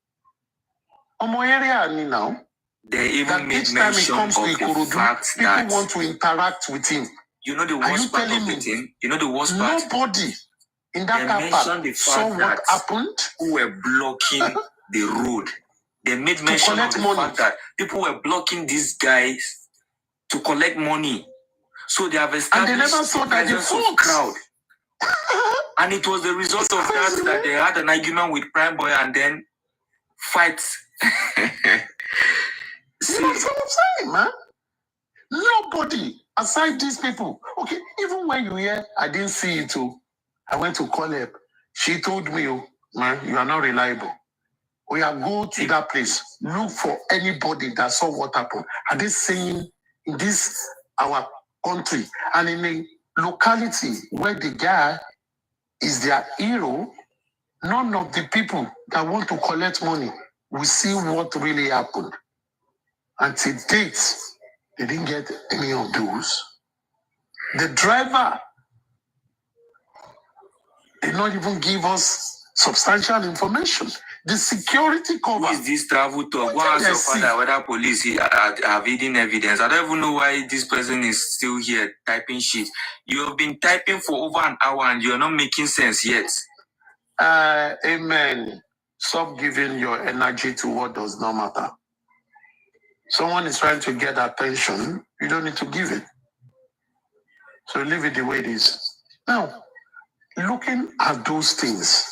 Omo area now. They even made Each time he mention comes of to the Ikorodu, fact people that want to interact with him. you know the Are you worst part telling of the me thing. You know the worst part. nobody in They that car mentioned the park saw fact what that happened? who were blocking the road. They made mention of collect the money. fact that people were blocking these guys to collect money. So they have And established they never saw the that the presence of folks. crowd. And it was the result of that they had an argument with Prime Boy and then fights. You know what I'm saying, man? Nobody aside these people. Okay, even when you hear, I didn't see it too. I went to call her. She told me, oh, man, you are not reliable. We are go to that place. Look for anybody that saw what happened. Are they saying in this our country and in a locality where the guy is their hero, none of the people that want to collect money will see what really happened. And to date, they didn't get any of those. The driver did not even give us substantial information. The security cover. Who is this travel talk? Go ask your father whether police have hidden evidence. I don't even know why this person is still here typing shit. You have been typing for over an hour and you're not making sense yet. Amen. Stop giving your energy to what does not matter. Someone is trying to get attention. You don't need to give it. So leave it the way it is. Now, looking at those things,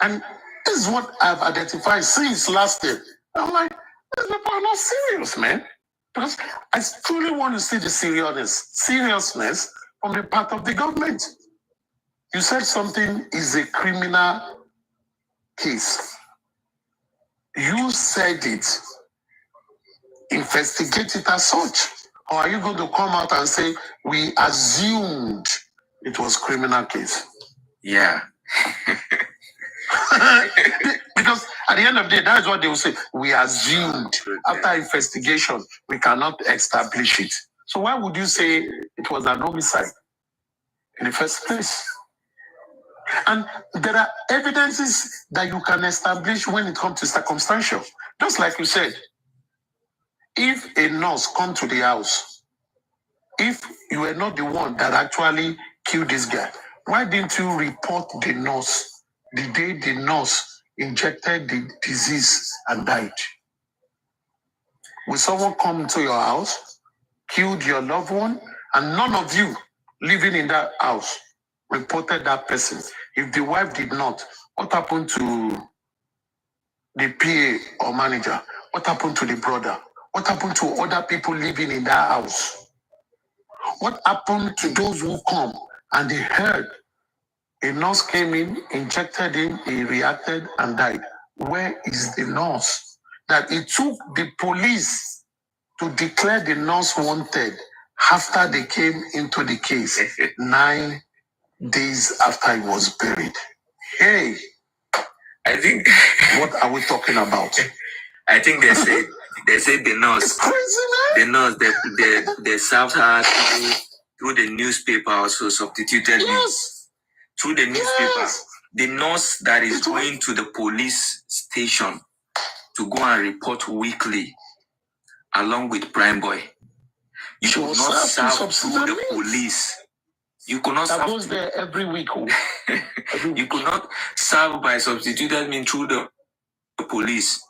and this is what I've identified since last year. I'm like, these people are not serious, man. Because I truly want to see the seriousness from the part of the government. You said something is a criminal case. You said it. Investigate it as such. Or are you going to come out and say, we assumed it was criminal case? Yeah. Because at the end of the day, that's what they will say. We assumed. After investigation, we cannot establish it. So why would you say it was an homicide in the first place? And there are evidences that you can establish when it comes to circumstantial. Just like you said, if a nurse comes to the house, if you were not the one that actually killed this guy, why didn't you report the nurse the day the nurse injected the disease and died? Will someone come to your house, killed your loved one, and none of you living in that house reported that person? If the wife did not, what happened to the PA or manager? What happened to the brother? What happened to other people living in that house? What happened to those who come and they heard a nurse came in, injected him, he reacted and died? Where is the nurse? That it took the police to declare the nurse wanted after they came into the case 9 days after he was buried. Hey, I think what are we talking about? I think they said the nurse. It's crazy, man. The nurse they served her through the newspaper, also substituted news through the newspaper. Yes. The nurse that is going to the police station to go and report weekly, along with Prime Boy. You should not serve through the police. You could not serve. Goes there every week. You could not serve by substituted means through the police.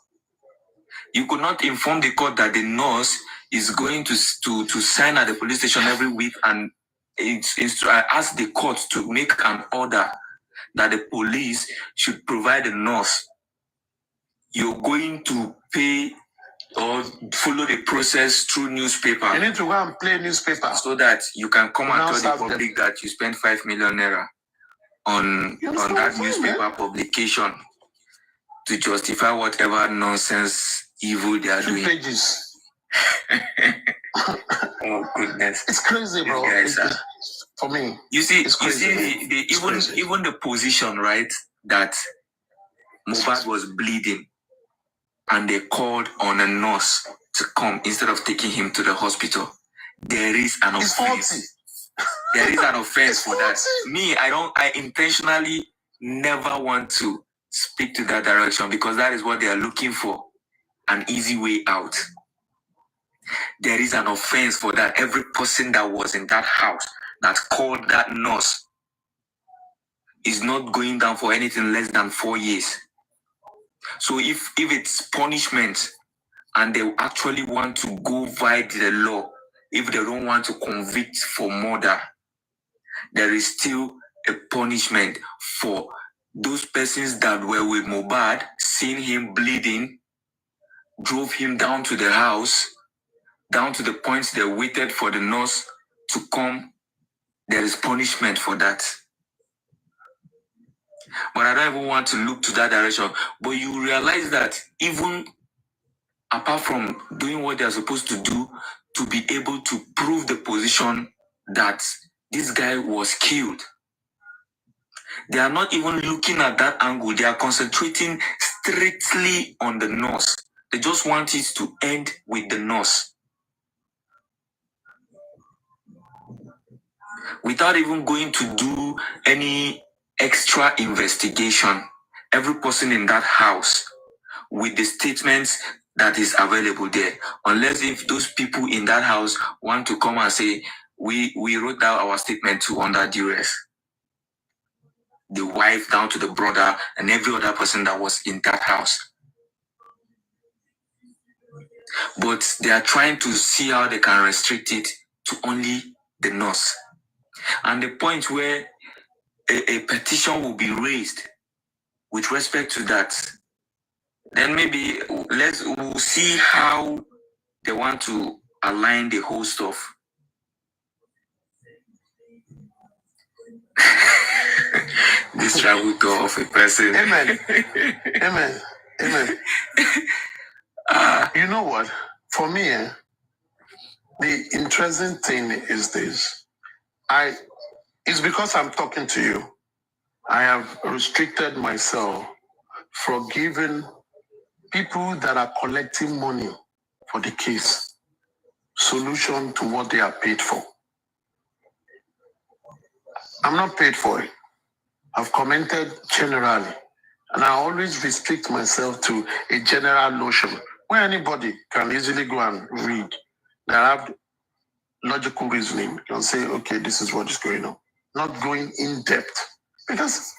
You could not inform the court that the nurse is going to sign at the police station every week and ask the court to make an order that the police should provide a nurse. You're going to pay or follow the process through newspaper. You need to go and play newspaper so that you can come and tell the public that you spent 5 million naira on that newspaper publication to justify whatever nonsense evil they are doing. 2 pages. Oh goodness, it's crazy, bro. For me, you see, even the position, right, that MOHBAD was bleeding, and they called on a nurse to come instead of taking him to the hospital. There is an offense. There is an offense for that. Me, I intentionally never want to speak to that direction because that is what they are looking for, an easy way out. There is an offense for that. Every person that was in that house that called that nurse is not going down for anything less than 4 years. So if it's punishment and they actually want to go via the law, if they don't want to convict for murder, there is still a punishment for those persons that were with MOHBAD, seeing him bleeding, drove him down to the house, down to the point they waited for the nurse to come. There is punishment for that. But I don't even want to look to that direction. But you realize that even apart from doing what they're supposed to do to be able to prove the position that this guy was killed, they are not even looking at that angle. They are concentrating strictly on the nurse. They just want it to end with the nurse, without even going to do any extra investigation. Every person in that house with the statements that is available there, unless if those people in that house want to come and say, we wrote down our statement to under duress. The wife down to the brother and every other person that was in that house. But they are trying to see how they can restrict it to only the nurse. And the point where a petition will be raised with respect to that, then maybe we'll see how they want to align the whole stuff. This travel tour of a person. Amen. Amen. Amen. You know what? For me, the interesting thing is this. It's because I'm talking to you. I have restricted myself for giving people that are collecting money for the case solution to what they are paid for. I'm not paid for it. I've commented generally, and I always restrict myself to a general notion where anybody can easily go and read that have logical reasoning and say, okay, this is what is going on. Not going in depth. Because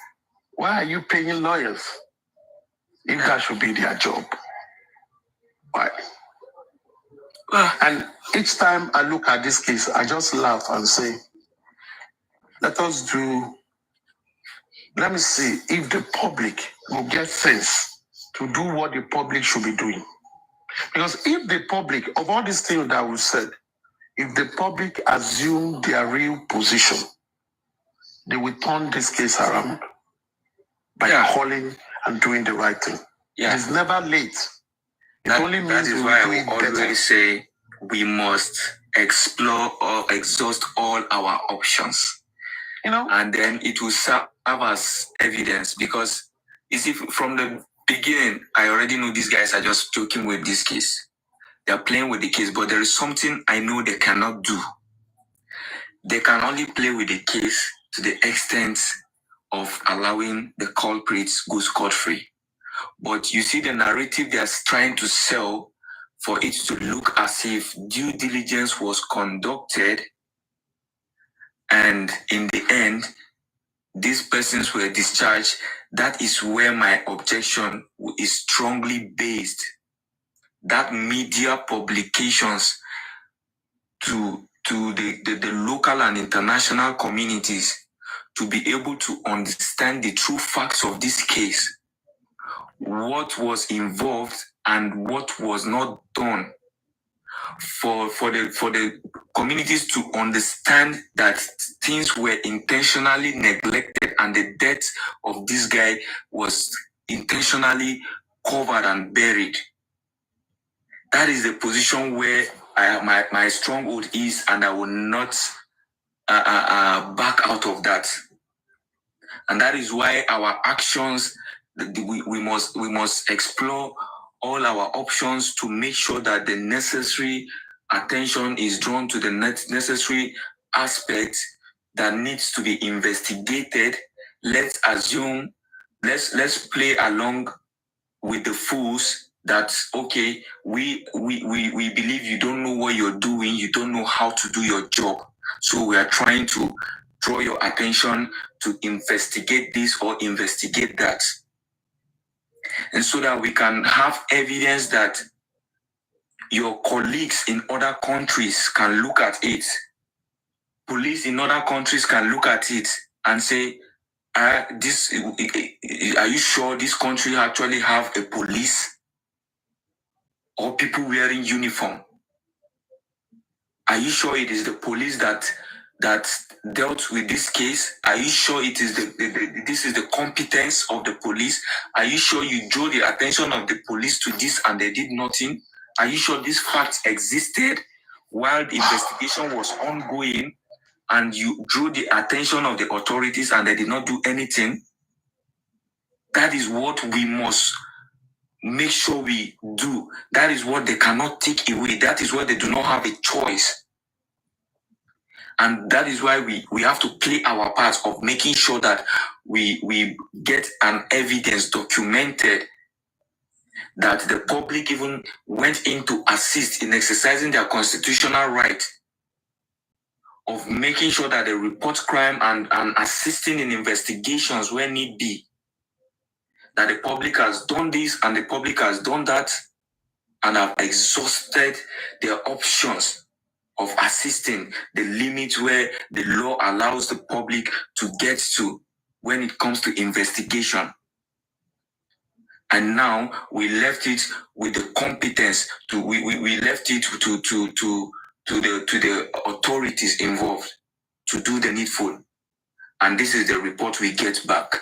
why are you paying lawyers if that should be their job? Why? And each time I look at this case, I just laugh and say, let me see if the public will get sense to do what the public should be doing. Because if the public, of all these things that we said, if the public assume their real position, they will turn this case around by calling and doing the right thing. It is never late. That is why I always say we must explore or exhaust all our options. And then it will serve as evidence, because you see, from the beginning, I already know these guys are just joking with this case. They are playing with the case, but there is something I know they cannot do. They can only play with the case to the extent of allowing the culprits go scot-free. But you see the narrative they are trying to sell for it to look as if due diligence was conducted, and in the end, these persons were discharged. That is where my objection is strongly based. That media publications to the local and international communities to be able to understand the true facts of this case, what was involved and what was not done, for the communities to understand that things were intentionally neglected and the death of this guy was intentionally covered and buried. That is the position where my stronghold is, and I will not back out of that. And that is why our actions, we must explore all our options to make sure that the necessary attention is drawn to the necessary aspects that needs to be investigated. Let's assume, let's play along with the fools that, okay, we believe you don't know what you're doing, you don't know how to do your job. So we are trying to draw your attention to investigate this or investigate that. And so that we can have evidence that your colleagues in other countries can look at it. Police in other countries can look at it and say, are you sure this country actually have a police or people wearing uniform? Are you sure it is the police that dealt with this case? Are you sure it is this is the competence of the police? Are you sure you drew the attention of the police to this and they did nothing? Are you sure these facts existed while the investigation was ongoing and you drew the attention of the authorities and they did not do anything? That is what we must make sure we do. That is what they cannot take away. That is why they do not have a choice. And that is why we have to play our part of making sure that we get an evidence documented that the public even went in to assist in exercising their constitutional right of making sure that they report crime and assisting in investigations where need be. That the public has done this and the public has done that and have exhausted their options of assisting the limits where the law allows the public to get to when it comes to investigation. And now we left it with the competence we left it to the authorities involved to do the needful. And this is the report we get back.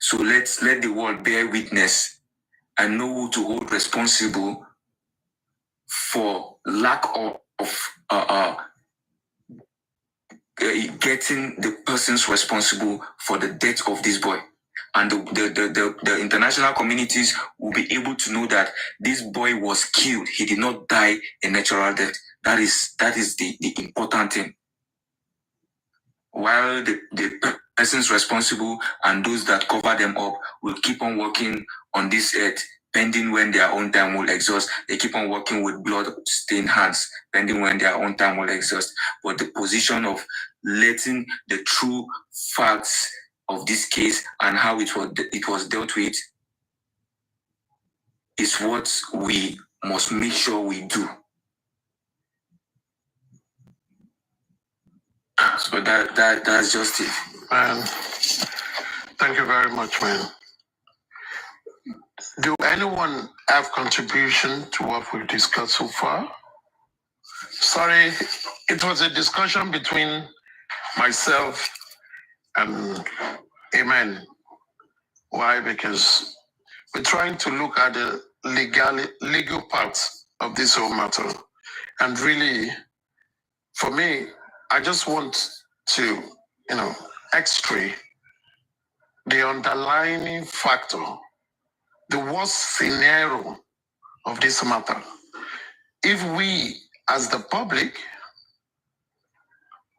So let's let the world bear witness and know who to hold responsible for lack of getting the persons responsible for the death of this boy. and the international communities will be able to know that this boy was killed. He did not die a natural death. That is the important thing. While the persons responsible and those that cover them up will keep on working on this earth, pending when their own time will exhaust. They keep on working with blood-stained hands, pending when their own time will exhaust. But the position of letting the true facts of this case and how it was dealt with is what we must make sure we do. So that's just it. Man, thank you very much, man. Do anyone have contribution to what we've discussed so far? Sorry, it was a discussion between myself and Amen. Why? Because we're trying to look at the legal parts of this whole matter. And really, for me, I just want to, x-ray the underlying factor, the worst scenario of this matter. If we, as the public,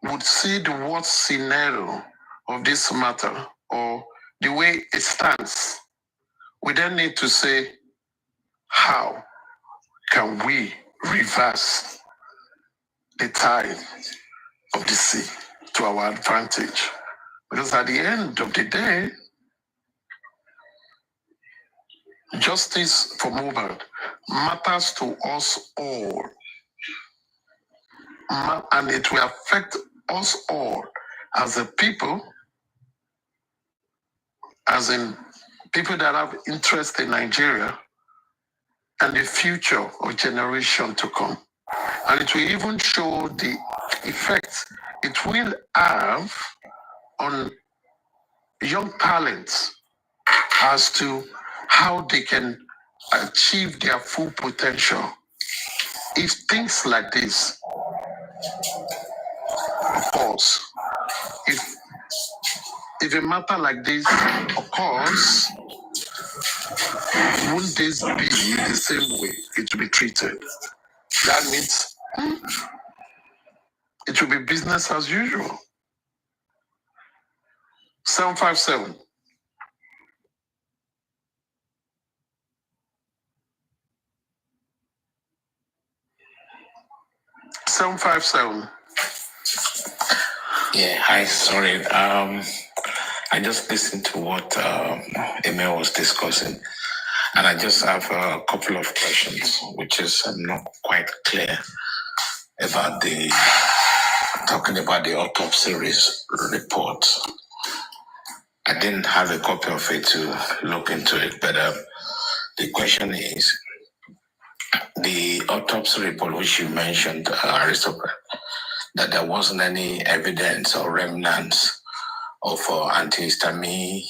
would see the worst scenario of this matter or the way it stands, we then need to say, how can we reverse the tide of the sea to our advantage? Because at the end of the day, justice for MOHBAD matters to us all. And it will affect us all as a people, as in people that have interest in Nigeria and the future of generation to come. And it will even show the effect it will have on young talents as to how they can achieve their full potential. If things like this, of course, if a matter like this occurs, won't this be the same way it will be treated? That means it will be business as usual. 757. Yeah, hi, sorry. I just listened to what Emil was discussing, and I just have a couple of questions, which is not quite clear about talking about the autopsy report. I didn't have a copy of it to look into it, but the question is, the autopsy report which you mentioned, Aristocrat, that there wasn't any evidence or remnants of antihistamine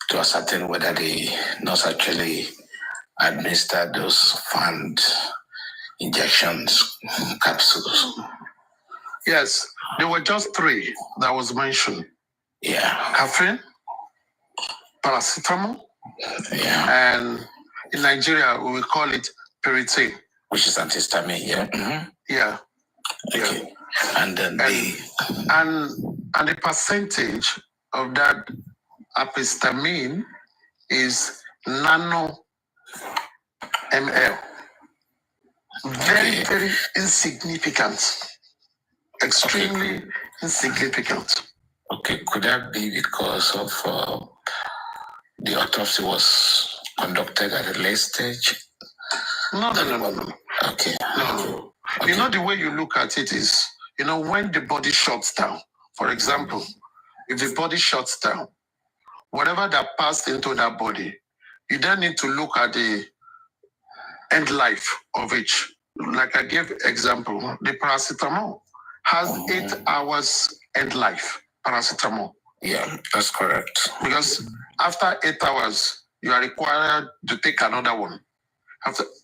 to ascertain whether the nurse actually administered those fund injections, capsules. Yes, there were just 3 that was mentioned. Yeah. Caffeine, paracetamol, and in Nigeria we will call it Piriton, which is antihistamine. Yeah. Mm-hmm. Yeah. Okay. Yeah. And then the percentage of that antihistamine is nano ml. Very, very insignificant. Extremely insignificant. Okay, could that be because of the autopsy was conducted at a late stage? No. Okay. No. Okay. The way you look at it is, when the body shuts down, for example, if the body shuts down, whatever that passed into that body, you then need to look at the end life of it. Like I gave example, the paracetamol has 8 hours end life, paracetamol. Yeah, that's correct. Because after 8 hours, you are required to take another one.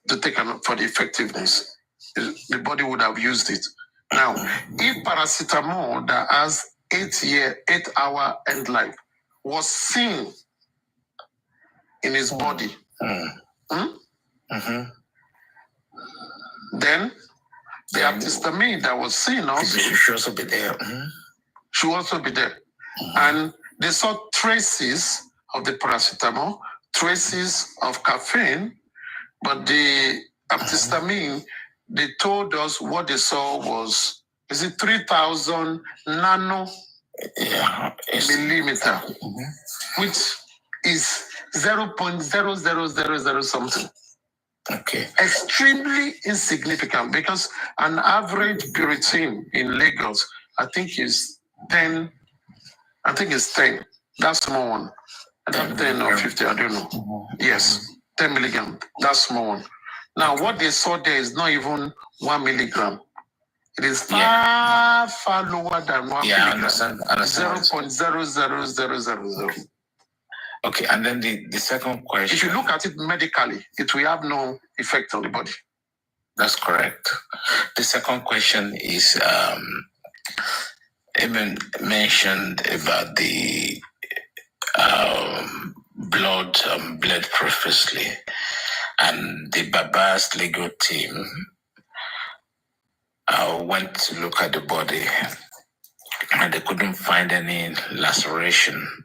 To take for the effectiveness. The body would have used it. Now, if paracetamol that has 8 hour end life was seen in his body. Then the antihistamine that was seen also. She should also be there. Should also be there. And they saw traces of the paracetamol, traces of caffeine, but the antihistamine, they told us what they saw was, is it 3,000 nano millimeter, which is 0.0000 something. Okay. Extremely insignificant, because an average Puritan in Lagos, I think is 10. I think it's 10. That small one. I don't 10 or 50, I don't know. Yes, 10 milligram. That small one. Now, what they saw there is not even 1 milligram. It is far, far lower than 1 milligram. I understand. 0.00000. Okay, and then the second question. If you look at it medically, it will have no effect on the body. That's correct. The second question is, Eben mentioned about the blood bled profusely, and the Baba's legal team went to look at the body, and they couldn't find any laceration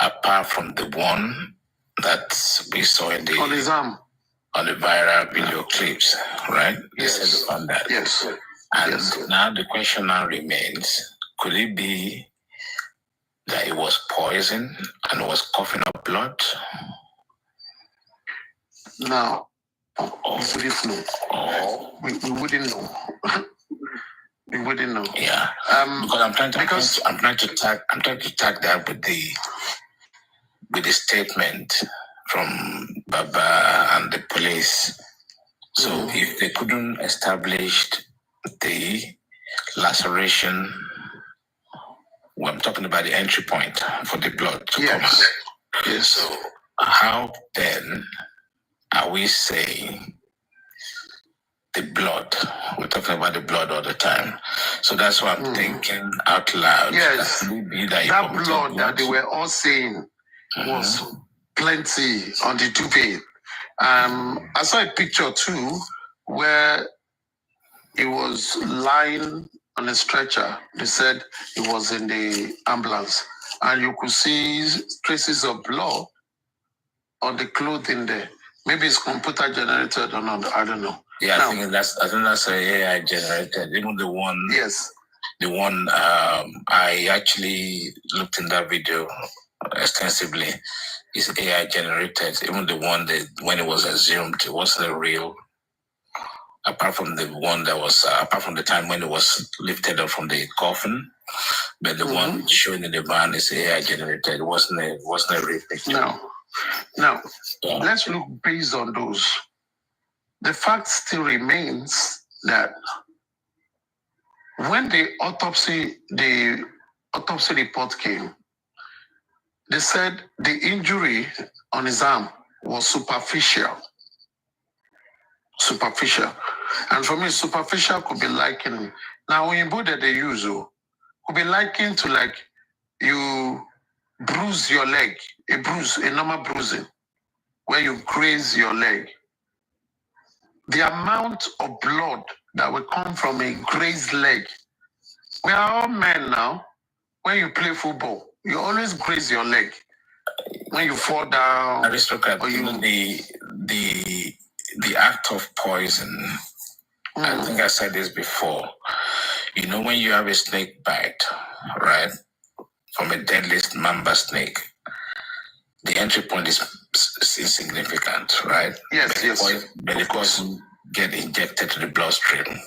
apart from the one that we saw in the on his arm, on the viral video clips, right? They said they found that. Yes. And now the question now remains, could it be that it was poison and was coughing up blood? Now, we wouldn't know. We wouldn't know. We wouldn't know. Yeah. Because I'm trying to tag that with the statement from Baba and the police. So if they couldn't establish the laceration, well, I'm talking about the entry point for the blood to come out. Yes. So how then are we saying the blood? We're talking about the blood all the time. So that's why I'm thinking out loud. Yes. That blood that they were all saying was plenty on the duvet. I saw a picture too where he was lying on a stretcher. They said he was in the ambulance, and you could see traces of blood on the clothing there. Maybe it's computer generated or not. I don't know. Yeah, I think that's AI generated. Even the one. Yes. The one I actually looked in that video extensively is AI generated. Even the one that when it was assumed it wasn't a real. Apart from the one that was, apart from the time when it was lifted up from the coffin, but the one shown in the van is AI generated. It wasn't a real picture. Now, let's look based on those. The fact still remains that when the autopsy report came, they said the injury on his arm was superficial. And for me, superficial could be likened. Now, when you put that they use, could be likened to like you bruise your leg, a normal bruising, where you graze your leg. The amount of blood that will come from a grazed leg. We are all men now. When you play football, you always graze your leg. When you fall down, Aristocrat, the act of poison. I think I said this before. You know, when you have a snake bite, right, from a deadly mamba snake, the entry point is insignificant, right? Yes. But the poison get injected to the bloodstream.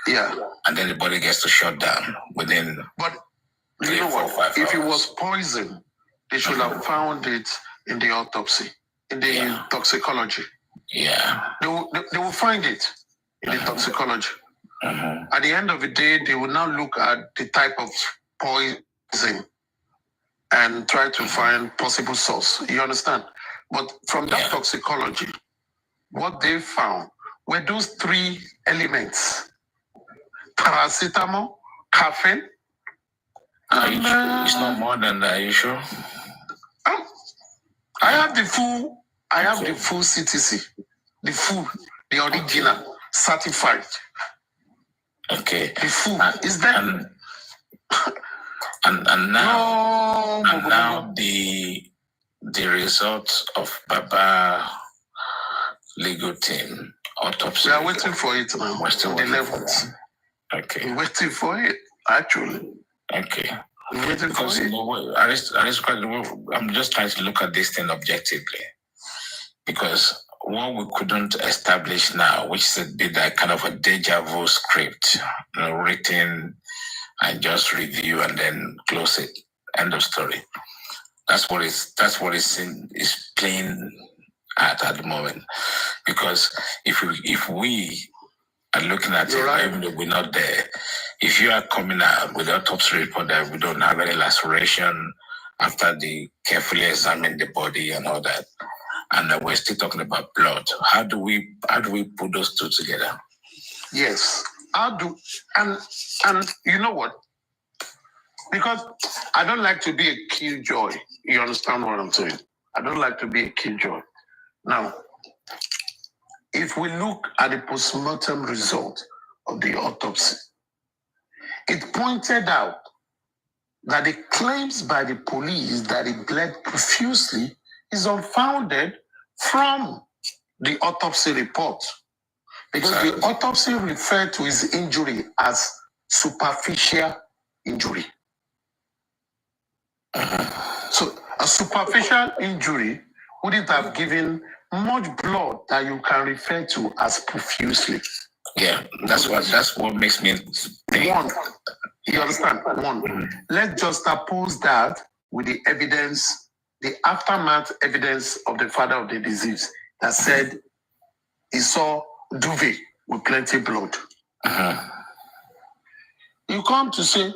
Yeah. And then the body gets to shut down within. But you know what? If it was poison, they should have found it in the autopsy, in the toxicology. Yeah. They will find it in the toxicology. At the end of the day, they will now look at the type of poison and try to find possible source. You understand? But from that toxicology, what they found were those three elements: paracetamol, caffeine. It's not more than that, are you sure? I have the full CTC, the original, certified. Okay. The full. Is that? And now the results of Baba legal team autopsy. We are waiting for it now. We're still waiting for it. Okay. We're waiting for it, actually. Okay. We're waiting for it. I'm just trying to look at this thing objectively. Because what we couldn't establish now, which is a bit like kind of a deja vu script, written and just review and then close it. End of story. That's what is playing at the moment. Because if we are looking at it, right, even though we're not there, if you are coming out with an autopsy report that we don't have any laceration after they carefully examine the body and all that, and we're still talking about blood, how do we put those two together? Yes, and you know what? Because I don't like to be a killjoy. You understand what I'm saying? I don't like to be a killjoy. Now, if we look at the postmortem result of the autopsy, it pointed out that the claims by the police that he bled profusely is unfounded from the autopsy report. Because the autopsy referred to his injury as superficial injury. So a superficial injury wouldn't have given much blood that you can refer to as profusely. Yeah, that's what makes me think. One, you understand? Let's just oppose that with the evidence, the aftermath evidence of the father of the deceased that said he saw duvet with plenty blood. You come to say,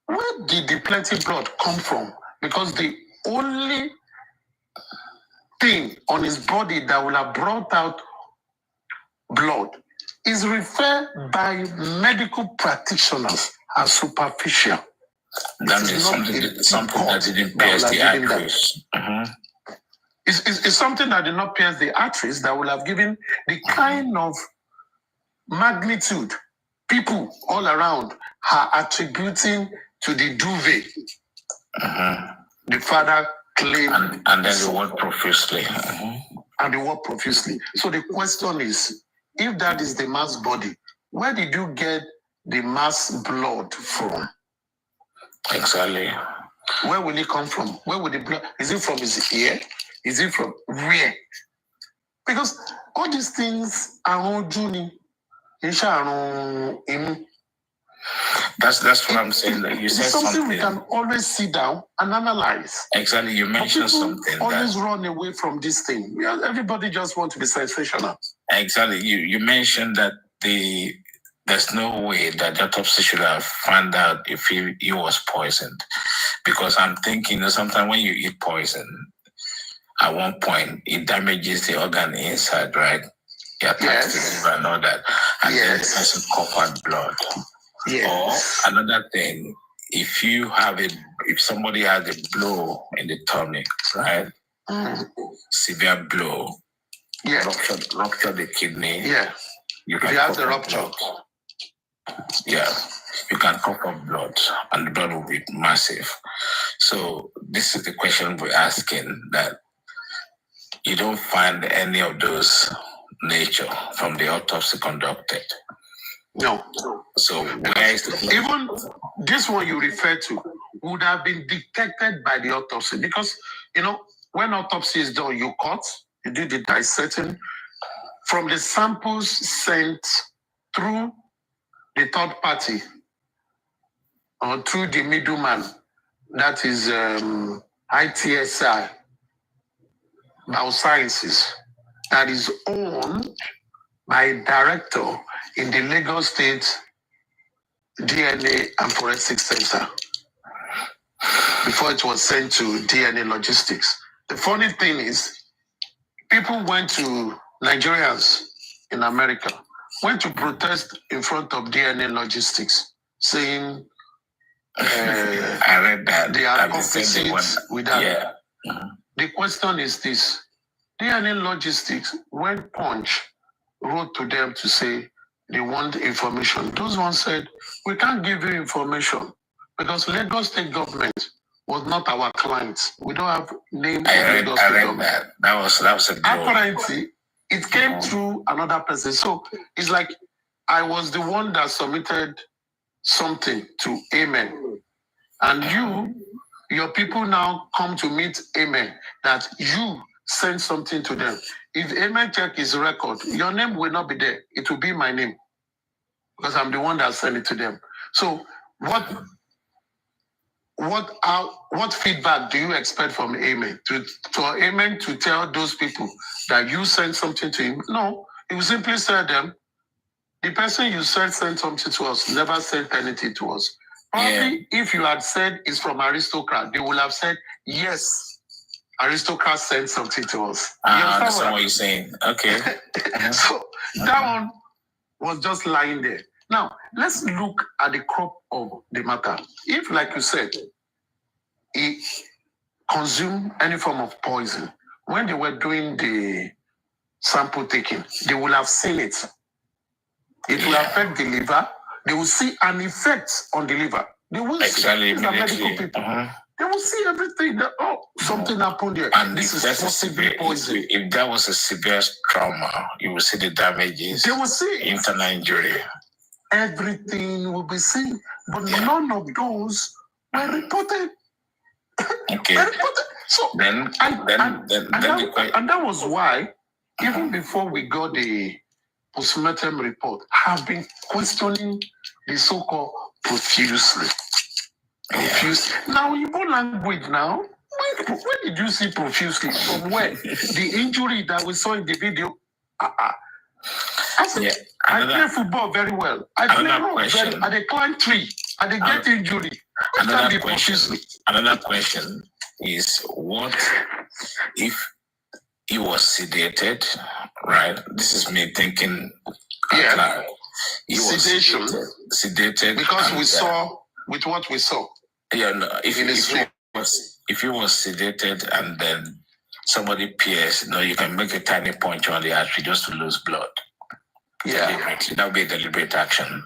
where did the plenty blood come from? Because the only thing on his body that will have brought out blood is referred by medical practitioners as superficial. That means something that didn't pierce the arteries. It's something that did not pierce the arteries that will have given the kind of magnitude people all around are attributing to the duvet. The father claimed. And then the word profusely. And the word profusely. So the question is, if that is the mass body, where did you get the mass blood from? Exactly. Where will it come from? Where will the blood? Is it from his ear? Is it from where? Because all these things are all Juni. That's what I'm saying. Like you said something we can always sit down and analyze. Exactly, you mentioned something. Always run away from this thing. Everybody just wants to be sensational. Exactly, you mentioned that there's no way that the autopsy should have found out if he was poisoned, because I'm thinking sometimes when you eat poison, at one point it damages the organ inside, right? It attacks the liver and all that, and then the person coughs blood. Yes. Or another thing, if somebody has a blow in the tummy, right? Severe blow, rupture the kidney. Yeah. You have the rupture. Yeah. You can cough up blood, and the blood will be massive. So this is the question we're asking, that you don't find any of those nature from the autopsy conducted. No. So where is the even this one you refer to would have been detected by the autopsy, because when autopsy is done, you cut, you do the dissecting from the samples sent through the third party or through the middleman, that is ITSI Biosciences, that is owned by a director in the Lagos State DNA and Forensic Center before it was sent to DNA Logistics. The funny thing is, people Nigerians in America went to protest in front of DNA Logistics, saying I read that they are complicit with that. The question is this: DNA Logistics, when Punch wrote to them to say they want information, those ones said, we can't give you information because Lagos State government was not our clients. We don't have name of Lagos State government. That was a blow. Apparently, it came through another person. So it's like I was the one that submitted something to Amen. And your people now come to meet Amen that you send something to them. If Amen check his record, your name will not be there. It will be my name because I'm the one that sent it to them. So what feedback do you expect from Amen? For Amen to tell those people that you sent something to him? No, he will simply tell them, the person you sent something to us never sent anything to us. Probably if you had said it's from Aristocrat, they would have said, yes, Aristocrat sent something to us. I understand what you're saying. Okay. So that one was just lying there. Now, let's look at the crop of the matter. If, like you said, he consumed any form of poison, when they were doing the sample taking, they will have seen it. It will affect the liver. They will see an effect on the liver. They will see. These are medical people. They will see everything. That, something happened there. And this is possibly poison. If that was a severe trauma, you will see the damages. They will see internal injury. Everything will be seen, but none of those were reported. Okay. So that was why, even before we got the postmortem report, have been questioning the so-called profusely. Now, Igbo language now, when did you see profusely? From where? The injury that we saw in the video. I play football very well. I they climb tree. And they get injury. Another question is, what if he was sedated, right? This is me thinking. He was sedated. Because we saw with what we saw. Yeah, no. If he was sedated and then somebody pierced, you can make a tiny punch on the artery just to lose blood. Deliberately. That would be a deliberate action.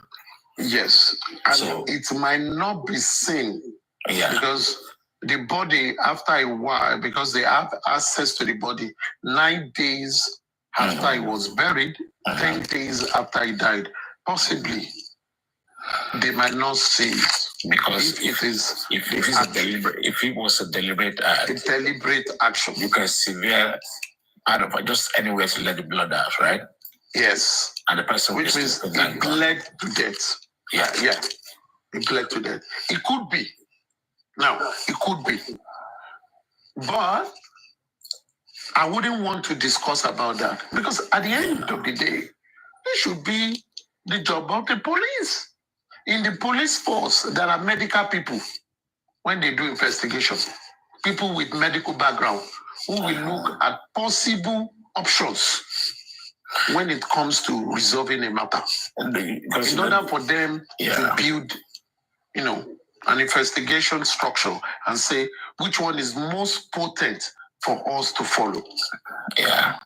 Yes. And it might not be seen. Because the body, after a while, because they have access to the body 9 days after he was buried, 10 days after he died, possibly they might not see it. Because if it was a deliberate act, action, you can severe out of just anywhere to let the blood out, right? Yes. And the person which means he bled to death. He bled to death. It could be. Now, it could be. But I wouldn't want to discuss about that because at the end of the day, it should be the job of the police. In the police force, there are medical people when they do investigations, people with medical background who will look at possible options when it comes to resolving a matter. In order for them to build, an investigation structure and say which one is most potent for us to follow. Yeah.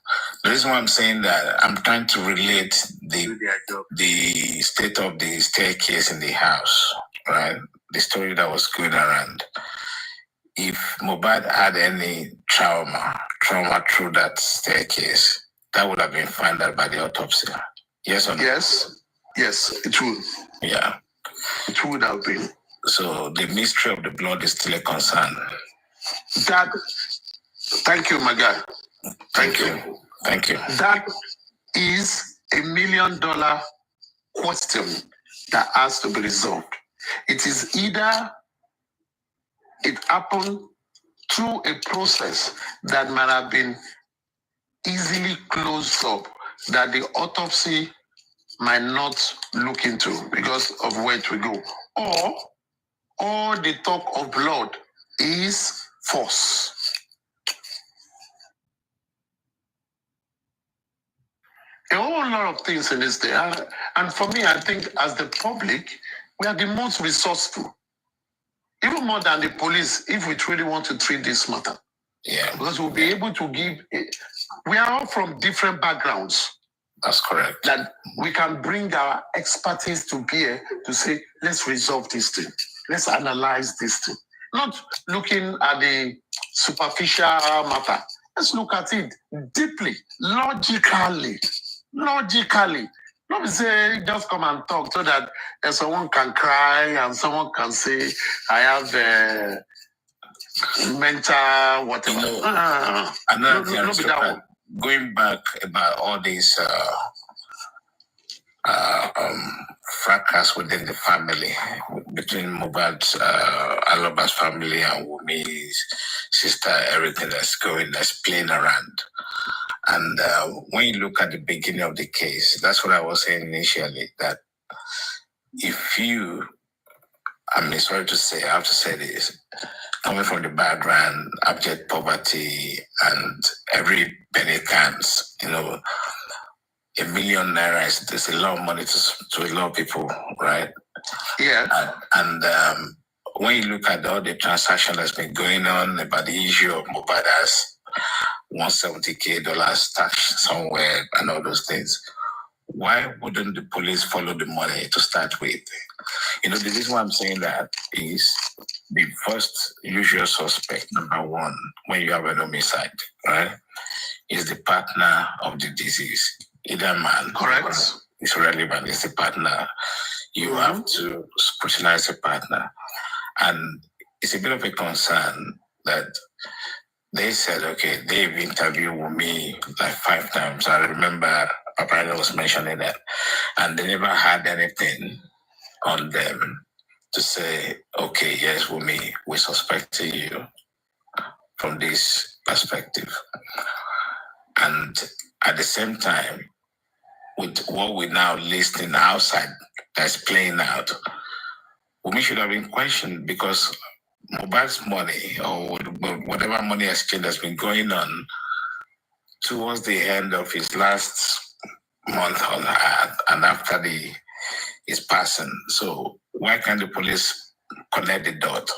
The reason why I'm saying that, I'm trying to relate the state of the staircase in the house, right? The story that was going around. If MOHBAD had any trauma through that staircase, that would have been found out by the autopsy. Yes or no? Yes, it would. Yeah. It would have been. So the mystery of the blood is still a concern. Thank you, my guy. Thank you. That is $1 million question that has to be resolved. It is either it happened through a process that might have been easily closed up, that the autopsy might not look into because of where it will go, or all the talk of blood is false. A whole lot of things in this day. And for me, I think as the public, we are the most resourceful. Even more than the police, if we truly want to treat this matter. Yeah. Because we'll be able to give. We are all from different backgrounds. That's correct. That we can bring our expertise to bear to say, let's resolve this thing. Let's analyze this thing. Not looking at the superficial matter. Let's look at it deeply, logically. Not be say just come and talk so that someone can cry and someone can say, I have mental whatever. Another thing, going back about all these fracas within the family, between MOHBAD's Aloba's family and Wumi's sister, everything that's playing around. And when you look at the beginning of the case, that's what I was saying initially, that if you, I'm sorry to say, I have to say this, coming from the background, abject poverty, and every penny counts, $1 million is a lot of money to a lot of people, right? Yeah. And when you look at all the transaction that's been going on about the issue of MOHBAD as $170K stashed somewhere and all those things, why wouldn't the police follow the money to start with? The reason why I'm saying that is the first usual suspect, number one, when you have an homicide, right, is the partner of the disease. Either man, correct, it's relevant, it's the partner. You have to scrutinize the partner. And it's a bit of a concern that they said, okay, they've interviewed me like 5 times. I remember Papa was mentioning that. And they never had anything on them to say, okay, yes, Wumi, we suspect you from this perspective. And at the same time, with what we're now listening outside that's playing out, Wumi should have been questioned, because MOHBAD's money or whatever money exchange that's been going on towards the end of his last month on earth and after his passing. So why can't the police connect the dot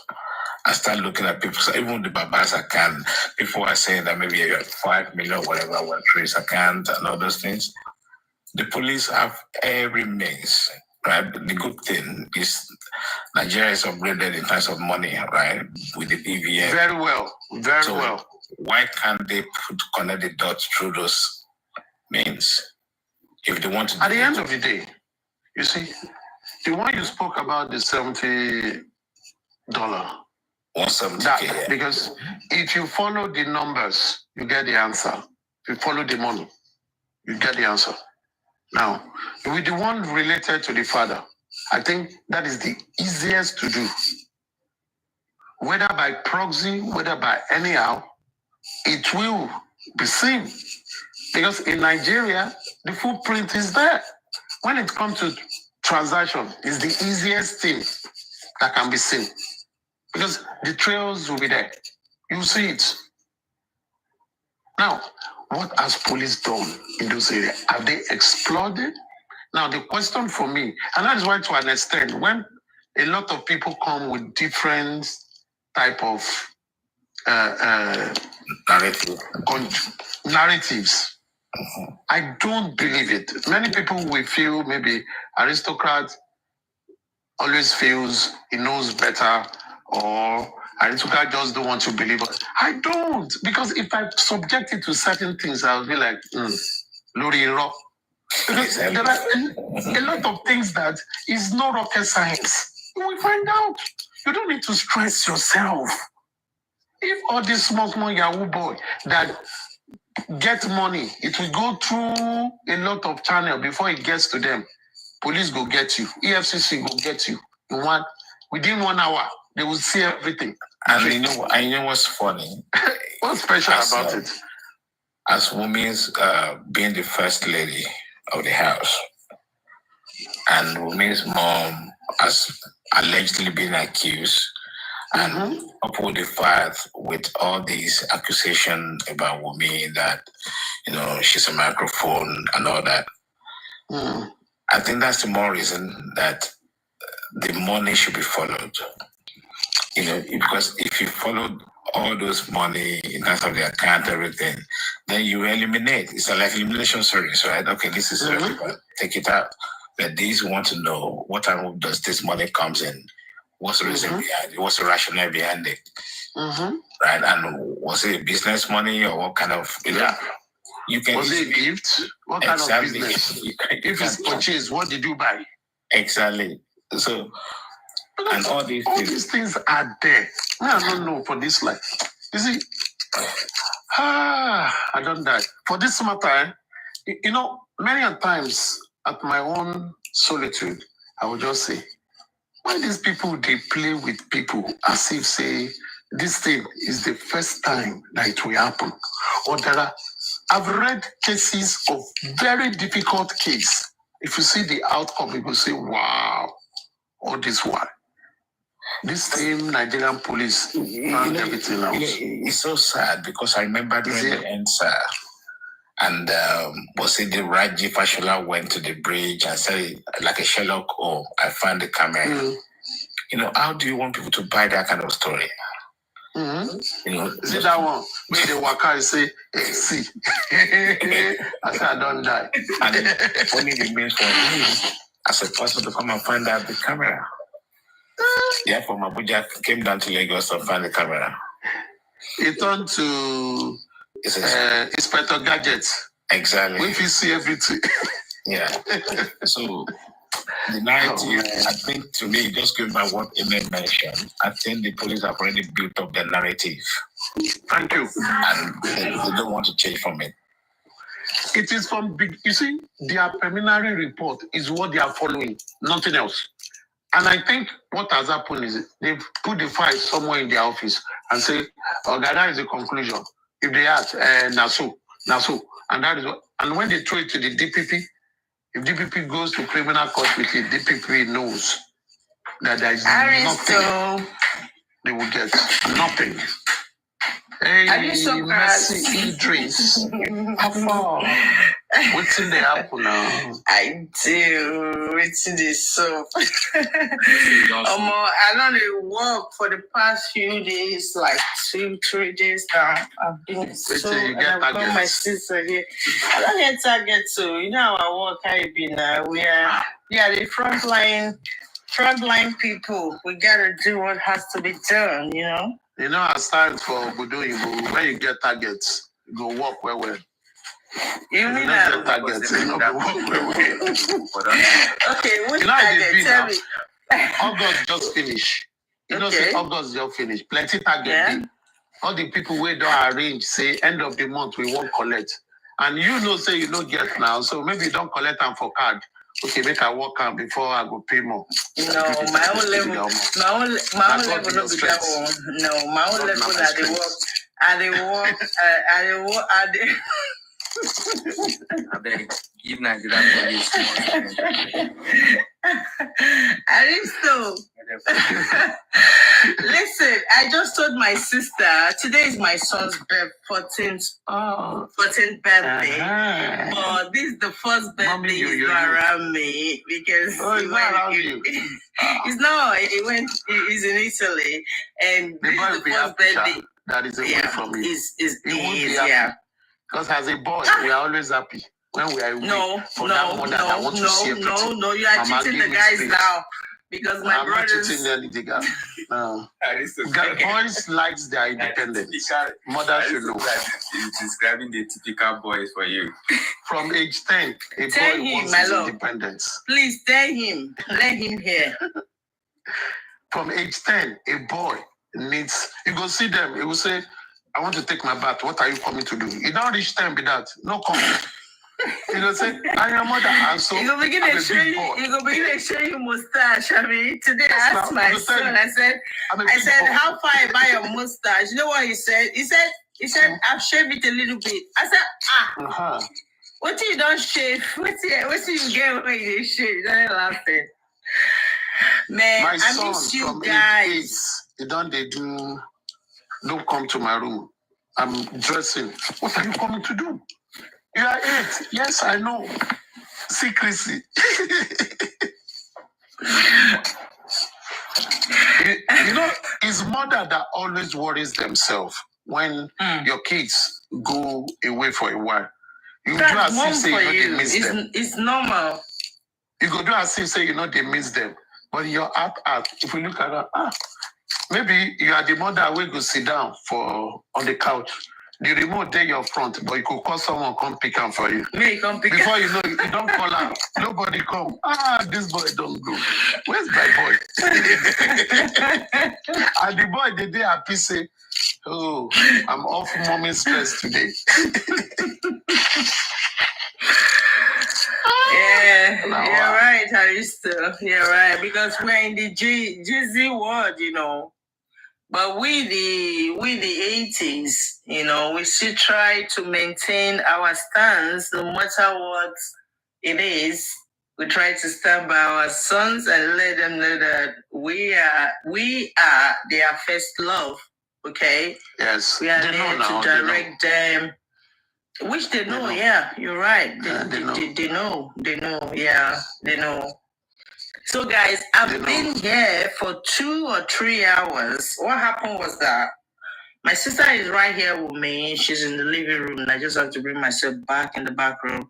and start looking at people? So even the Baba's account, people are saying that maybe you have 5 million, whatever, went through his account and all those things. The police have every means, right? The good thing is Nigeria is upgraded in terms of money, right? With the BVN. Very well. Very well. Why can't they connect the dots through those means? If they want to. At the end of the day, you see, the one you spoke about, the $70, 170K. Because if you follow the numbers, you get the answer. If you follow the money, you get the answer. Now, with the one related to the father, I think that is the easiest to do. Whether by proxy, whether by anyhow, it will be seen. Because in Nigeria, the footprint is there. When it comes to transaction, it's the easiest thing that can be seen. Because the trails will be there. You see it. Now, what has police done in those areas? Have they explored? Now, the question for me, and that is why to an extent, when a lot of people come with different type of narratives, I don't believe it. Many people will feel maybe aristocrat always feels he knows better, or aristocrat just don't want to believe it. I don't, because if I subject it to certain things, I'll be like, Lori Rock. Because there are a lot of things that is no rocket science. You will find out. You don't need to stress yourself. If all this small Yahoo boy that get money, it will go through a lot of channels before it gets to them. Police go get you. EFCC go get you. Within 1 hour, they will see everything. And you know what's funny? What's special about it? As Wumi's being the first lady of the house, and Wumi's mom has allegedly been accused, and uphold the fact with all these accusations about Wumi that, she's a microphone and all that. I think that's the more reason that the money should be followed. Because if you follow all those money in terms of the account, everything, then you eliminate. It's a like elimination series, right? Okay, this is everybody. Take it out. But these want to know what time does this money comes in? What's the reason behind it? What's the rationale behind it? Right? And was it business money or what kind of you can was it a gift? What kind of business? If it's purchased, what did you buy? Exactly. So and all these things are there. I don't know for this life. You see, I don't die. For this matter, you know, many a times at my own solitude, I would just say, why these people, they play with people as if, say, this thing is the first time that it will happen. Or I've read cases of very difficult case. If you see the outcome, you will say, wow, all this one. This same Nigerian police found everything else. It's so sad because I remember during the answer, and was it the Raji Fashola went to the bridge and said, like a Sherlock, oh, I found the camera. You know, how do you want people to buy that kind of story? You know, see that one when they walk out and say, hey, see, I said, I don't die. And only remains for me as a person to come and find out the camera. Yeah, from Abuja came down to Lagos to find the camera. He turned to Inspector Gadget. Exactly. If you see everything. Yeah. So the narrative, I think to me, just going by what Emma mentioned, I think the police have already built up their narrative. Thank you. And they don't want to change from it. It is from big, you see, their preliminary report is what they are following, nothing else. And I think what has happened is they've put the file somewhere in their office and say, oh, that is the conclusion. If they ask, Naso, and that is what, and when they throw it to the DPP, if DPP goes to criminal court with it, DPP knows that there is nothing they will get. Nothing. Hey, Mercy Idris. How far? What's in the apple now? I do. It's in the soup. I don't work for the past few days, like 2-3 days now. I've been so, and I've got my sister here. I don't get target, so you know our work. I've been we are the frontline people. We gotta do what has to be done, you know. You know, as time for Budo, when you get targets, you go walk well. You mean that? Targets, you know, walk well. Okay, which target? Tell me. August just finished. You know, say August just finished. Plenty target. Yeah. All the people we don't arrange, say end of the month we won't collect. And you know, say you don't get now, so maybe you don't collect them for card. Okay, make I work out before I go pay more. No, my own level, no be that one. No, my own level at the work, I beg, give Nigeria police. I think so. Listen, I just told my sister today is my son's 14th birthday. But this is the first birthday he's around me because he's in Italy and this is the first birthday that is away from you. Yeah. Because as a boy, we are always happy when we are away. No, you are cheating the guys now. Because my brothers... I'm not cheating the guy. No. Boys likes their independence. Mother should know. He's describing the typical boys for you. From age 10, a boy wants his independence. Please tell him. Let him hear. From age 10, a boy needs... You go see them, he will say, I want to take my bath. What are you coming to do? You don't reach 10 with that. No comment. You know, say, I am mother, and so you go begin to show you mustache. I mean, today I asked my son, I said, how far about your mustache? You know what he said? He said, I've shaved it a little bit. I said, what you don't shave? What you get when you shave? Don't laughing. Man, my I miss you guys. Don't come to my room. I'm dressing. What are you coming to do? You are 8. Yes, I know. Secrecy. You know, it's mother that always worries themselves when your kids go away for a while. You do as if say they miss them. It's normal. You go do as if say they miss them. But in your heart, if we look at that, maybe you are the mother who go sit down on the couch. The remote there your front, but you could call someone come pick up for you. Me come pick Before you know, you don't call out. Nobody come. This boy don't go. Where's my boy? And the boy, the day happy say, oh, I'm off mommy's stress today. Yeah, you're right, Arista. You're right, because we're in the GZ world, But we the 80s, we still try to maintain our stance no matter what it is. We try to stand by our sons and let them know that we are their first love. Okay? Yes. We are there to direct them. Which they know, yeah, you're right. They know. Yeah, they know. So guys, I've been here for 2 or 3 hours. What happened was that my sister is right here with me. She's in the living room, and I just have to bring myself back in the back room.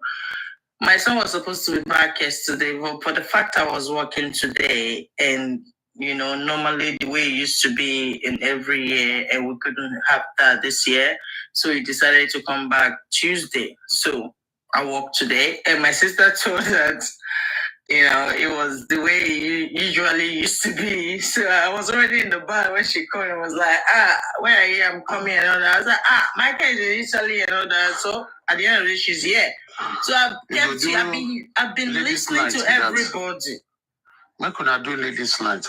My son was supposed to be back yesterday, but for the fact I was working today, and normally the way it used to be in every year, and we couldn't have that this year, so he decided to come back Tuesday. So I worked today, and my sister told that it was the way it usually used to be. So I was already in the bar when she called and was like, where are you? I'm coming and all that. I was like, Michael is in Italy and all that. So at the end of the day, she's here. So I've been listening to everybody. When could I do ladies' night?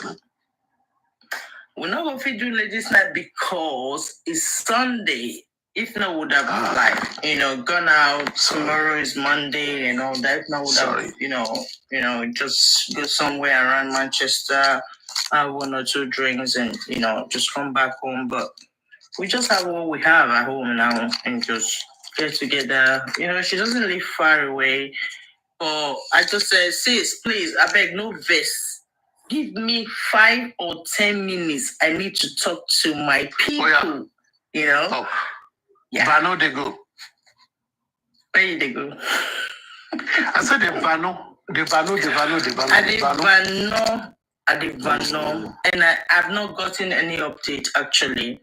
We're not going to do ladies' night because it's Sunday. If not, would have gone out. Tomorrow is Monday and all that. If not, would have just go somewhere around Manchester, have 1 or 2 drinks, and just come back home. But we just have what we have at home now, and just get together. She doesn't live far away. But I just said, sis, please, I beg, no verse. Give me 5 or 10 minutes. I need to talk to my people. Oh. Yeah. Vano they go. Where they go? I said the Vano. At the Vano. And I've not gotten any update actually.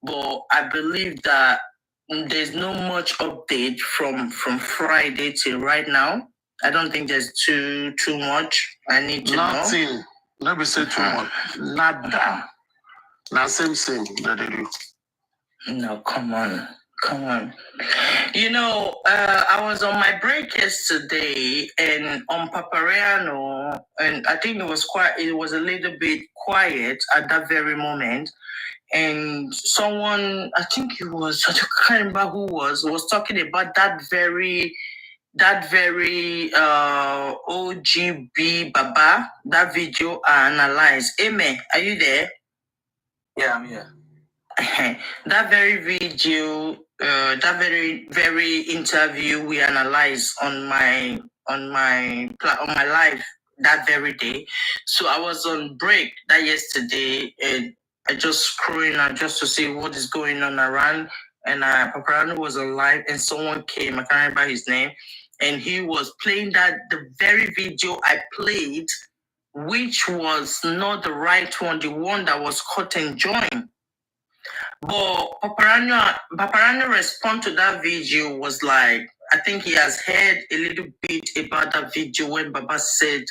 But I believe that there's no much update from Friday till right now. I don't think there's too much. I need to know. Nothing. Let me say too much. Nada. Now same that they do. No, come on. I was on my break yesterday and on Papariano, and I think it was a little bit quiet at that very moment. And someone, I think it was, I can't remember who was talking about that very OGB Baba, that video I analyzed. Amen, are you there? Yeah, I'm here. That very video, that very interview we analyzed on my live that very day. So I was on break that yesterday, and I just scrolling out just to see what is going on around. And Paparano was on live, and someone came. I can't remember his name, and he was playing the very video I played, which was not the right one, the one that was cut and joined. But Paparano response to that video was like, I think he has heard a little bit about that video when Baba said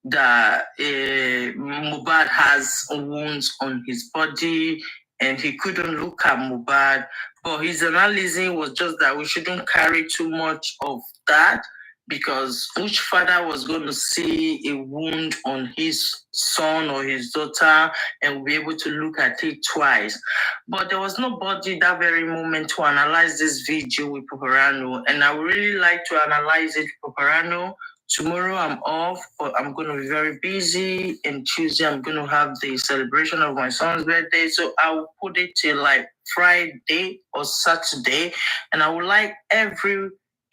that MOHBAD has wounds on his body and he couldn't look at MOHBAD. But his analysis was just that we shouldn't carry too much of that, because which father was going to see a wound on his son or his daughter and be able to look at it twice? But there was nobody that very moment to analyze this video with Paparano, and I would really like to analyze it with Paparano. Tomorrow I'm off, but I'm going to be very busy, and Tuesday I'm going to have the celebration of my son's birthday, so I will put it till like Friday or Saturday, and I would like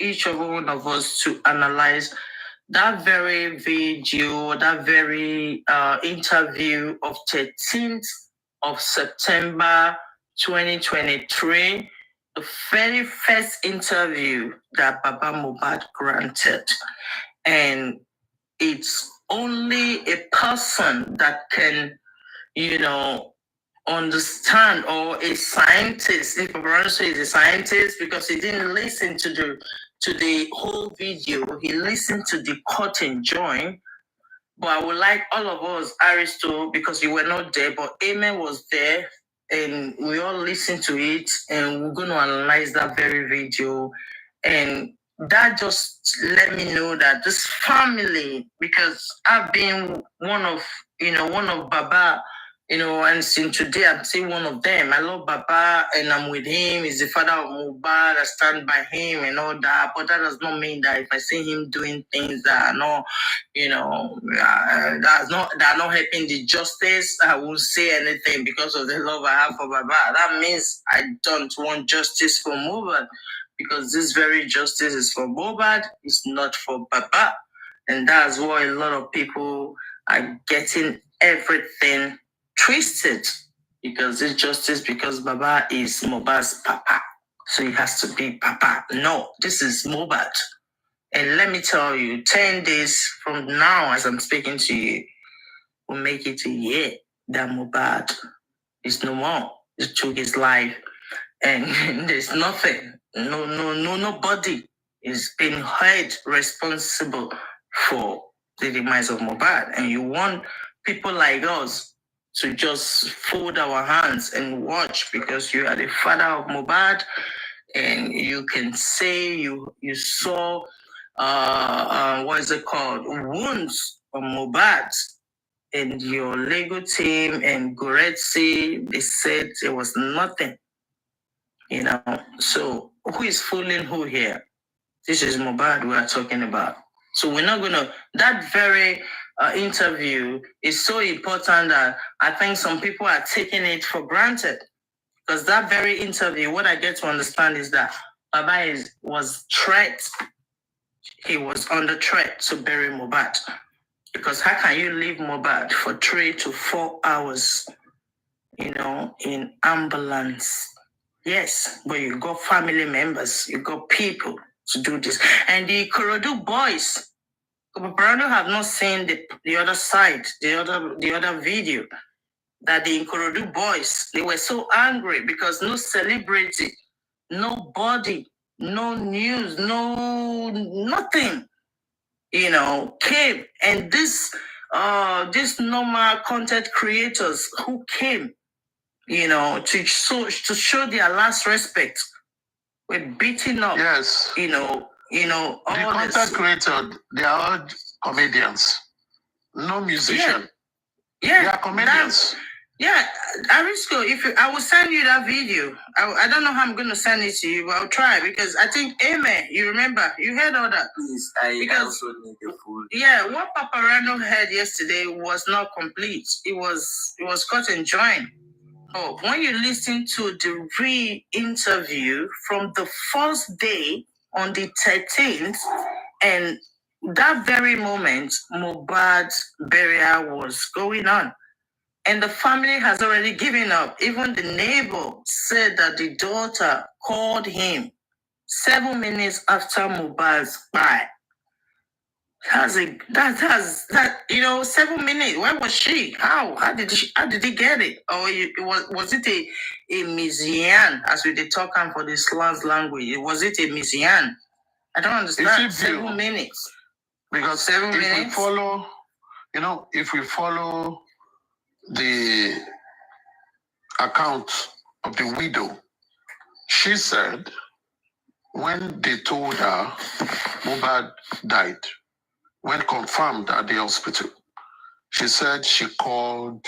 each of one of us to analyze that very video, that very interview of 13th of September 2023, the very first interview that Baba Mohbad granted. And it's only a person that can, understand, or a scientist. If Babaranso is a scientist, because he didn't listen to the whole video, he listened to the cut and join. But I would like all of us, Aristo, because you were not there, but Amen was there, and we all listened to it, and we're going to analyze that very video. And that just let me know that this family, because I've been one of Baba, and since today I'm still one of them. I love Baba and I'm with him. He's the father of MOHBAD. I stand by him and all that. But that does not mean that if I see him doing things that are not, that are not helping the justice, I won't say anything because of the love I have for Baba. That means I don't want justice for MOHBAD, because this very justice is for MOHBAD, it's not for Baba. And that's why a lot of people are getting everything twisted, because it's justice because Baba is Mohbad's papa. So he has to be papa. No, this is MOHBAD. And let me tell you, 10 days from now, as I'm speaking to you, we'll make it a year that MOHBAD is no more. He took his life. And there's nothing, nobody is being held responsible for the demise of MOHBAD. And you want people like us to just fold our hands and watch, because you are the father of MOHBAD, and you can say you saw what is it called, wounds on MOHBAD, and your legal team and Goretzi, they said it was nothing. So who is fooling who here? This is MOHBAD we are talking about. So we're not gonna, that very interview is so important that I think some people are taking it for granted. Because that very interview, what I get to understand is that Baba was threat. He was under threat to bury MOHBAD. Because how can you leave MOHBAD for 3 to 4 hours, in ambulance? Yes, but you got family members, you got people to do this. And the Ikorodu boys, Brando have not seen the other side, the other video, that the Ikorodu boys, they were so angry because no celebrity, nobody, no news, nothing, came. And this normal content creators who came, to show their last respect, we're beating up. Yes. The content creator, they are all comedians, no musician. Yeah, they are comedians. Arisco, I will send you that video. I don't know how I'm going to send it to you, but I'll try, because I think, Amen, you remember, you heard all that. Please, I also need the full. Yeah, what Paparano heard yesterday was not complete. It was cut and joined. Oh, when you listen to the re-interview from the first day on the 13th, and that very moment, MOHBAD's burial was going on. And the family has already given up. Even the neighbor said that the daughter called him 7 minutes after MOHBAD's death. 7 minutes. Where was she? How did he get it? Or was it a Mizian, as we talk for the Slavs language? Was it a Mizian? I don't understand. 7 minutes. Because 7 minutes. If we follow the account of the widow, she said when they told her MOHBAD died, when confirmed at the hospital, she said she called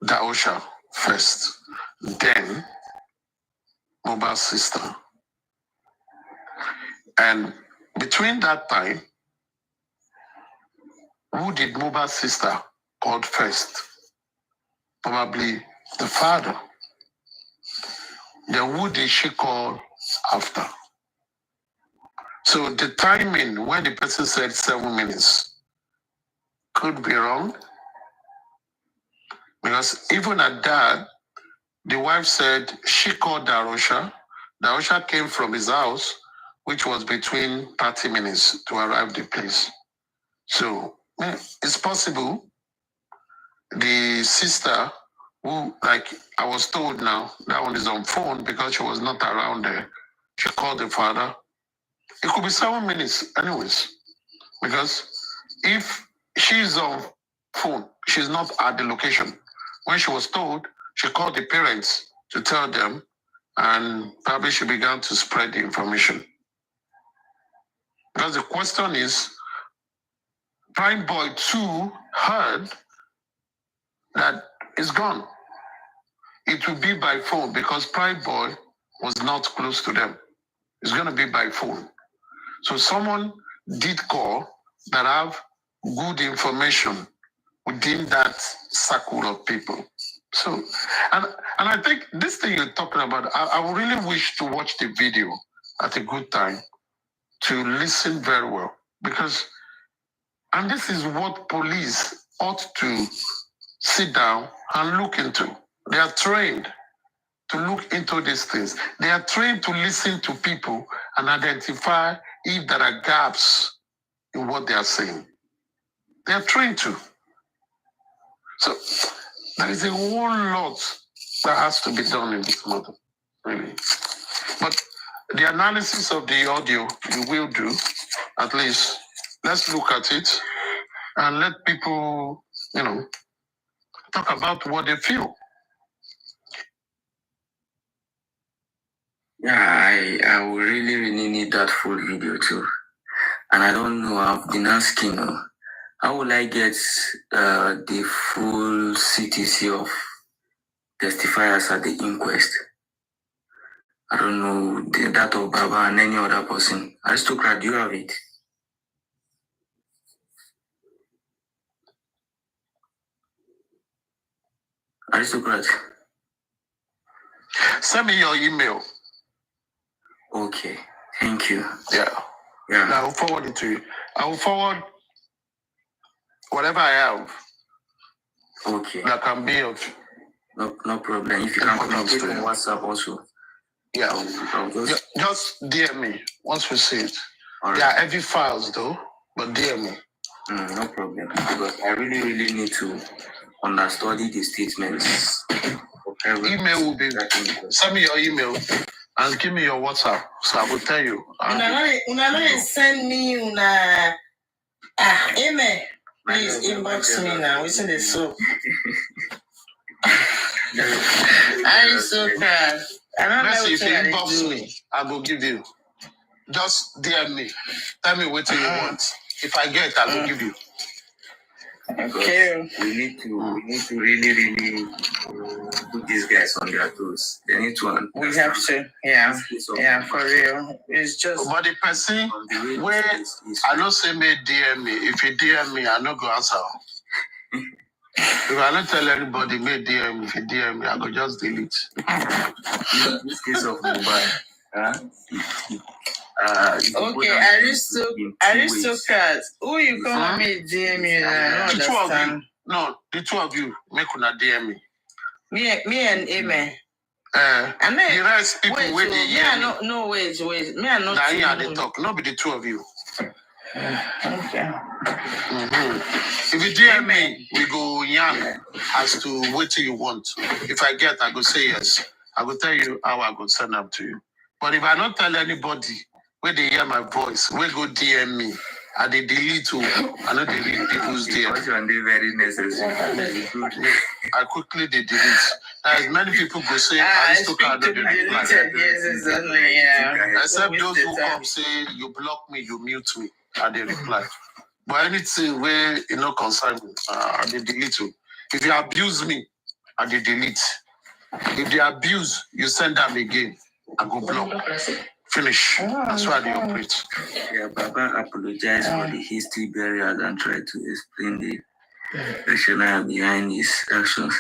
Daosha first, then MOHBAD's sister. And between that time, who did MOHBAD's sister call first? Probably the father. Then who did she call after? So the timing when the person said 7 minutes could be wrong, Because even at that, the wife said she called Darosha. Darosha came from his house, which was between 30 minutes to arrive the place. So it's possible the sister who, like I was told now, that one is on phone because she was not around there. She called the father. It could be 7 minutes anyways. Because if she's on phone, she's not at the location. When she was told, she called the parents to tell them, and probably she began to spread the information. Because the question is, Prime Boy 2 heard that it's gone. It will be by phone because Prime Boy was not close to them. It's going to be by phone. So someone did call that have good information within that circle of people. So, and I think this thing you're talking about, I would really wish to watch the video at a good time to listen very well. Because, and this is what police ought to sit down and look into. They are trained to look into these things. They are trained to listen to people and identify if there are gaps in what they are saying. They are trained to. So there is a whole lot that has to be done in this matter, really. But the analysis of the audio you will do, at least, let's look at it and let people, talk about what they feel. Yeah, I will really need that full video too. And I don't know, I've been asking, how will I get the full CTC of testifiers at the inquest? I don't know that of Baba and any other person. Aristocrat, do you have it? Aristocrat. Send me your email. Okay, thank you. Yeah. I will forward it to you. I will forward whatever I have. Okay. That can be of. No problem. If you can communicate on WhatsApp also. Yeah. Just DM me once we see it. Right. They are heavy files though, but DM me. No problem. Because I really need to understudy the statements. Email will be. Send me your email and give me your WhatsApp, so I will tell you. Una send me email. Please inbox me now. It's in the soup. I'm so proud. Messi, if you inbox me, I will give you. Just DM me. Tell me what you want. If I get, I will give you. Okay. We need to really put these guys on their toes. They need to. We have to. Yeah, for real. It's just. But the person where I don't say me DM me. If you DM me, I no go answer. If I don't tell anybody me DM, if you DM me, I go just delete. This case of MOHBAD. Okay, Aristocrat. Who you come me DM me? The two of you. No, the two of you make una DM me. Me and Amen. And then the rest people wait. Wait. Me I not. Now here they talk. Not be the two of you. Okay. If you DM me, we go young as to what you want. If I get, I go say yes. I will tell you how I go send them to you. But if I don't tell anybody where they hear my voice, we go DM me. I they delete too. I know they delete people's DM. They very necessary. I quickly they delete. As many people go say, Aristocrat don't reply. Except those who come say, you block me, you mute me, and they reply. But anything where concern me, I they delete too. If you abuse me, I they delete. If they abuse, you send them again. I go block. Finish. That's why they operate. Yeah, Baba apologized for the history burial and tried to explain the rationale behind his actions.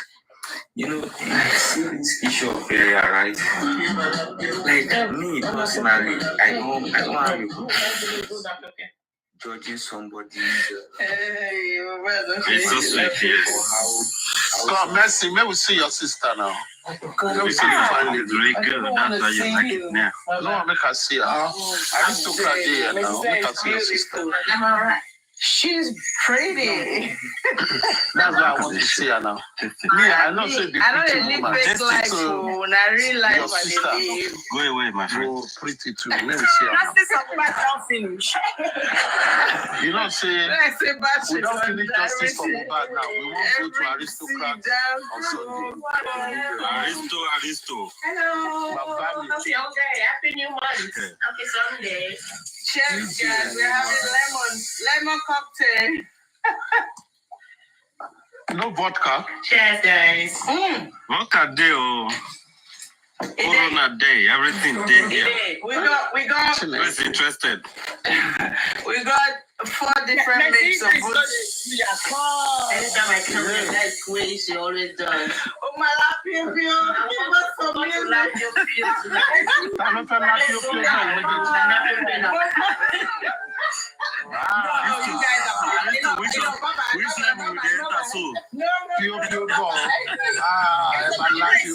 I see this issue of burial, right? Like me personally, I don't have judging somebody. It's so sweet, yes. God, Mercy, may we see your sister now. May we see you finally. It's really good. That's why you like it now. No, make her see her. I just took her there now. Make her see your sister. She's pretty. That's why I want to see her now. Me, I know say the I know pretty they live woman. fake life, so in a real life, Your sister. Go away, my friend. Oh, pretty too. Let me see her now. something I don't finish. You know, say When I say bad we shit, don't finish justice for everything- MOHBAD now. We won't go to every aristocrat damn on Sunday. Aristo. Hello. Babami. Okay, happy new month. Happy Sunday. Cheers, guys. We're having lemon cocktail. No vodka. Cheers, guys. What a day, oh. Corona day, everything day here. We got Who's interested? we got 4 different mix of goods. Anytime I come here, that's way she always does. Oh my lap, you guys are Which level we dey enter so? Pio ball. I like you,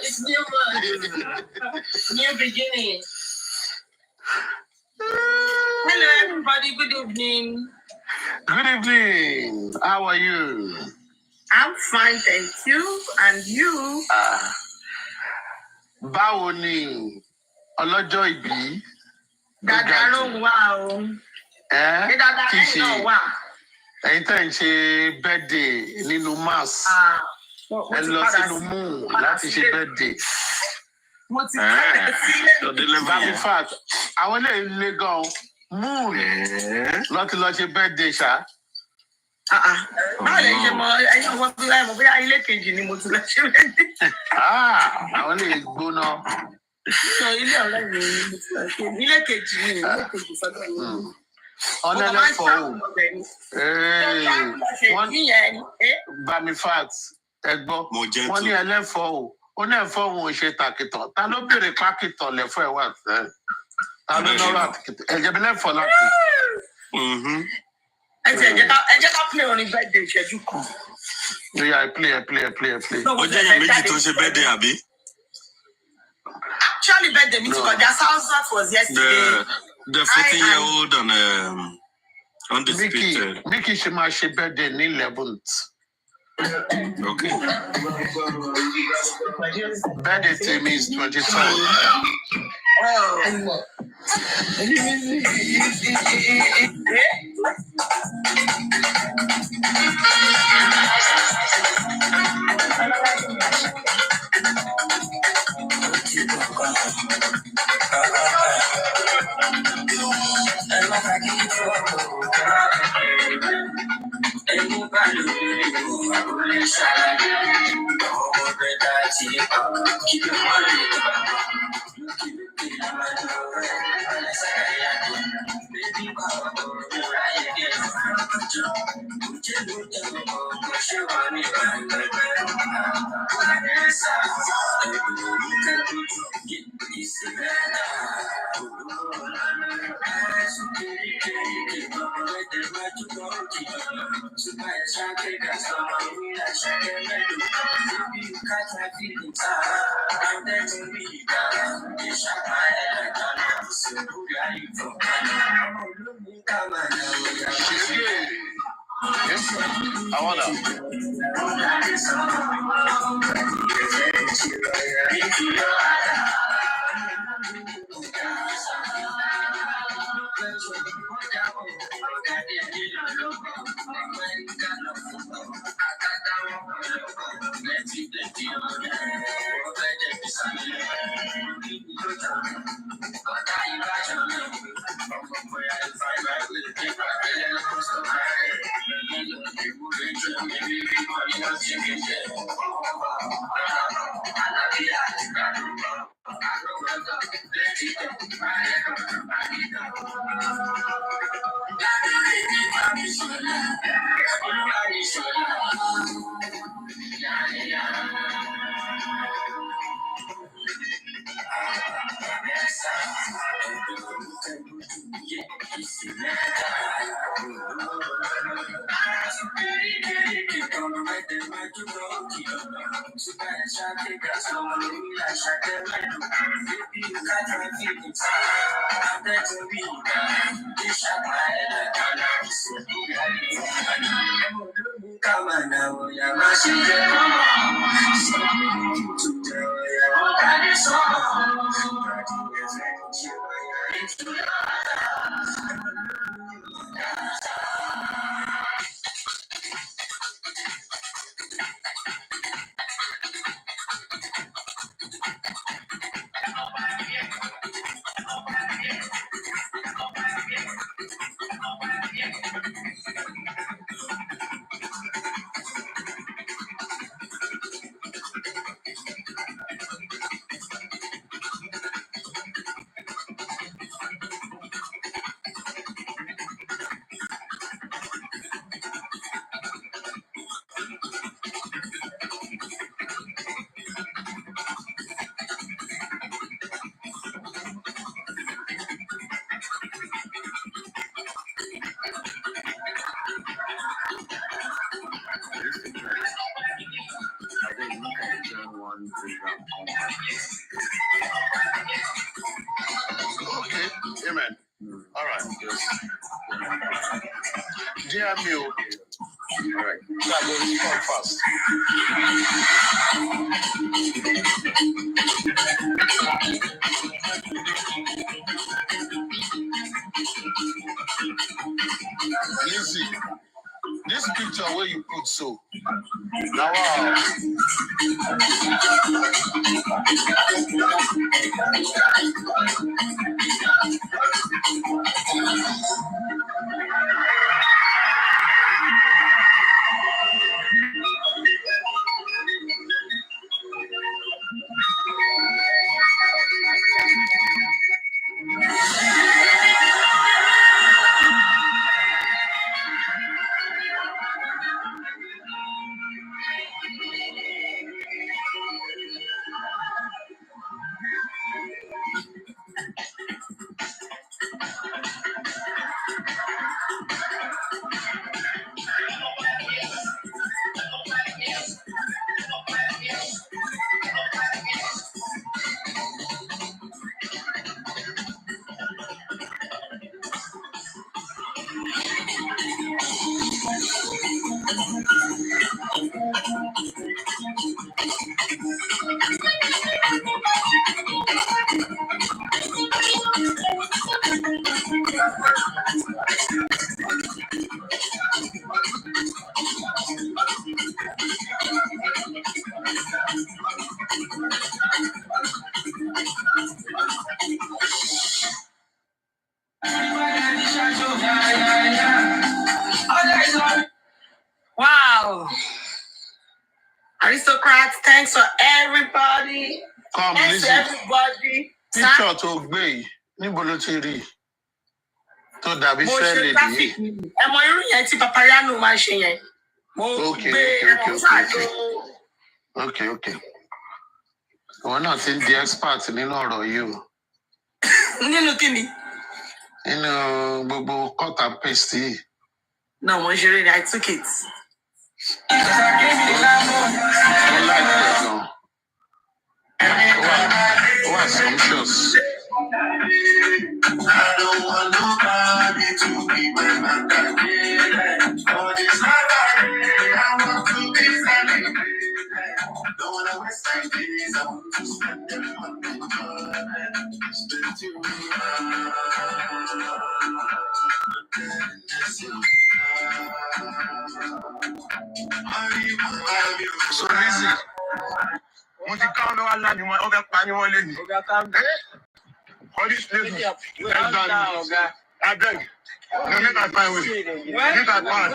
it's new month. New beginning. Hello, everybody. Good evening. Good evening. How are you? I'm fine, thank you. And you? Báwo ni ọlọ́jọ́ ìbí? Dada ló wà o. Ẹ́ Dada kì í ṣe ló wà. ẹ̀yin tẹ́ ń ṣe birthday nínú mass. Ẹ lọ sínú moon láti ṣe birthday. Mo ti kọ́ But in fact, àwọn ilé ilé gan moon láti lọ ṣe birthday ṣá. Báwo lè ṣe mọ ẹyin ọmọ bí láì mọ bóyá ilé kejì ni mo ti lọ ṣe birthday. Àwọn ilé gbóná. Sọ ilé ọ̀rẹ́ mi ni mo ti lọ ṣe. Ilé kejì ni ilé kejì sọ́dọ̀ mi. Ọ̀nẹ́lẹ́fọ̀ o. Bami fact ẹgbọ́. Wọ́n ní ẹlẹ́fọ̀ o. Ó náà fọ́ òun ò ṣe tàkìtàn. Ta ló béèrè pákìtàn lẹ́fọ̀ ẹ̀ wà tẹ́? Ta ló lọ́rọ̀ àtìkìtàn? Ẹ̀jẹ̀ bí lẹ́fọ̀ láti. Ẹ jẹ́ ká play orin birthday ìṣẹ́jú kan. Yeah, play. Ó jẹ́ èèyàn méjì tó ṣe birthday àbí? Actually, birthday meeting because their sound was yesterday. The 14-year-old on the speaker. Mickey ṣe máa ṣe birthday ní 11th. Okay. Birthday to me is 23rd. I wanna. Okay, amen. All right. GMU. All right. So I'm going to respond fast. Lizzie, this picture where you put so. Now, wow. Wow. Aristocrats, thanks for everybody. Come, Thanks Lizzie. to everybody. Picture to gbé níbo ló ti rí tó dàbí Mo ṣẹ́ ṣe lèdí traffic yìí. ẹ mọ irú yẹn tí Papariano máa ṣe yẹn. Mo Okay, gbé ẹran ṣáàjò. Okay. Ìwọ náà ti ń di expert nínú ọ̀rọ̀ yìí o. Nínú kíni? Nínú gbogbo cut and paste yìí. No, mo ṣeré ni I took it. Ó láìpẹ́ gan. Ó wà sumptuous. I don't want nobody to be my man. For this life I want to be celebrated. Don't wanna waste my days, I want to spend them on the job. Spend you So Lizzie, mo ti káwọn lọ́wọ́ ńlá ni wọ́n fẹ́ pa ní wọ́n lé ní. All these places, abeg, no make I find way. Make I find.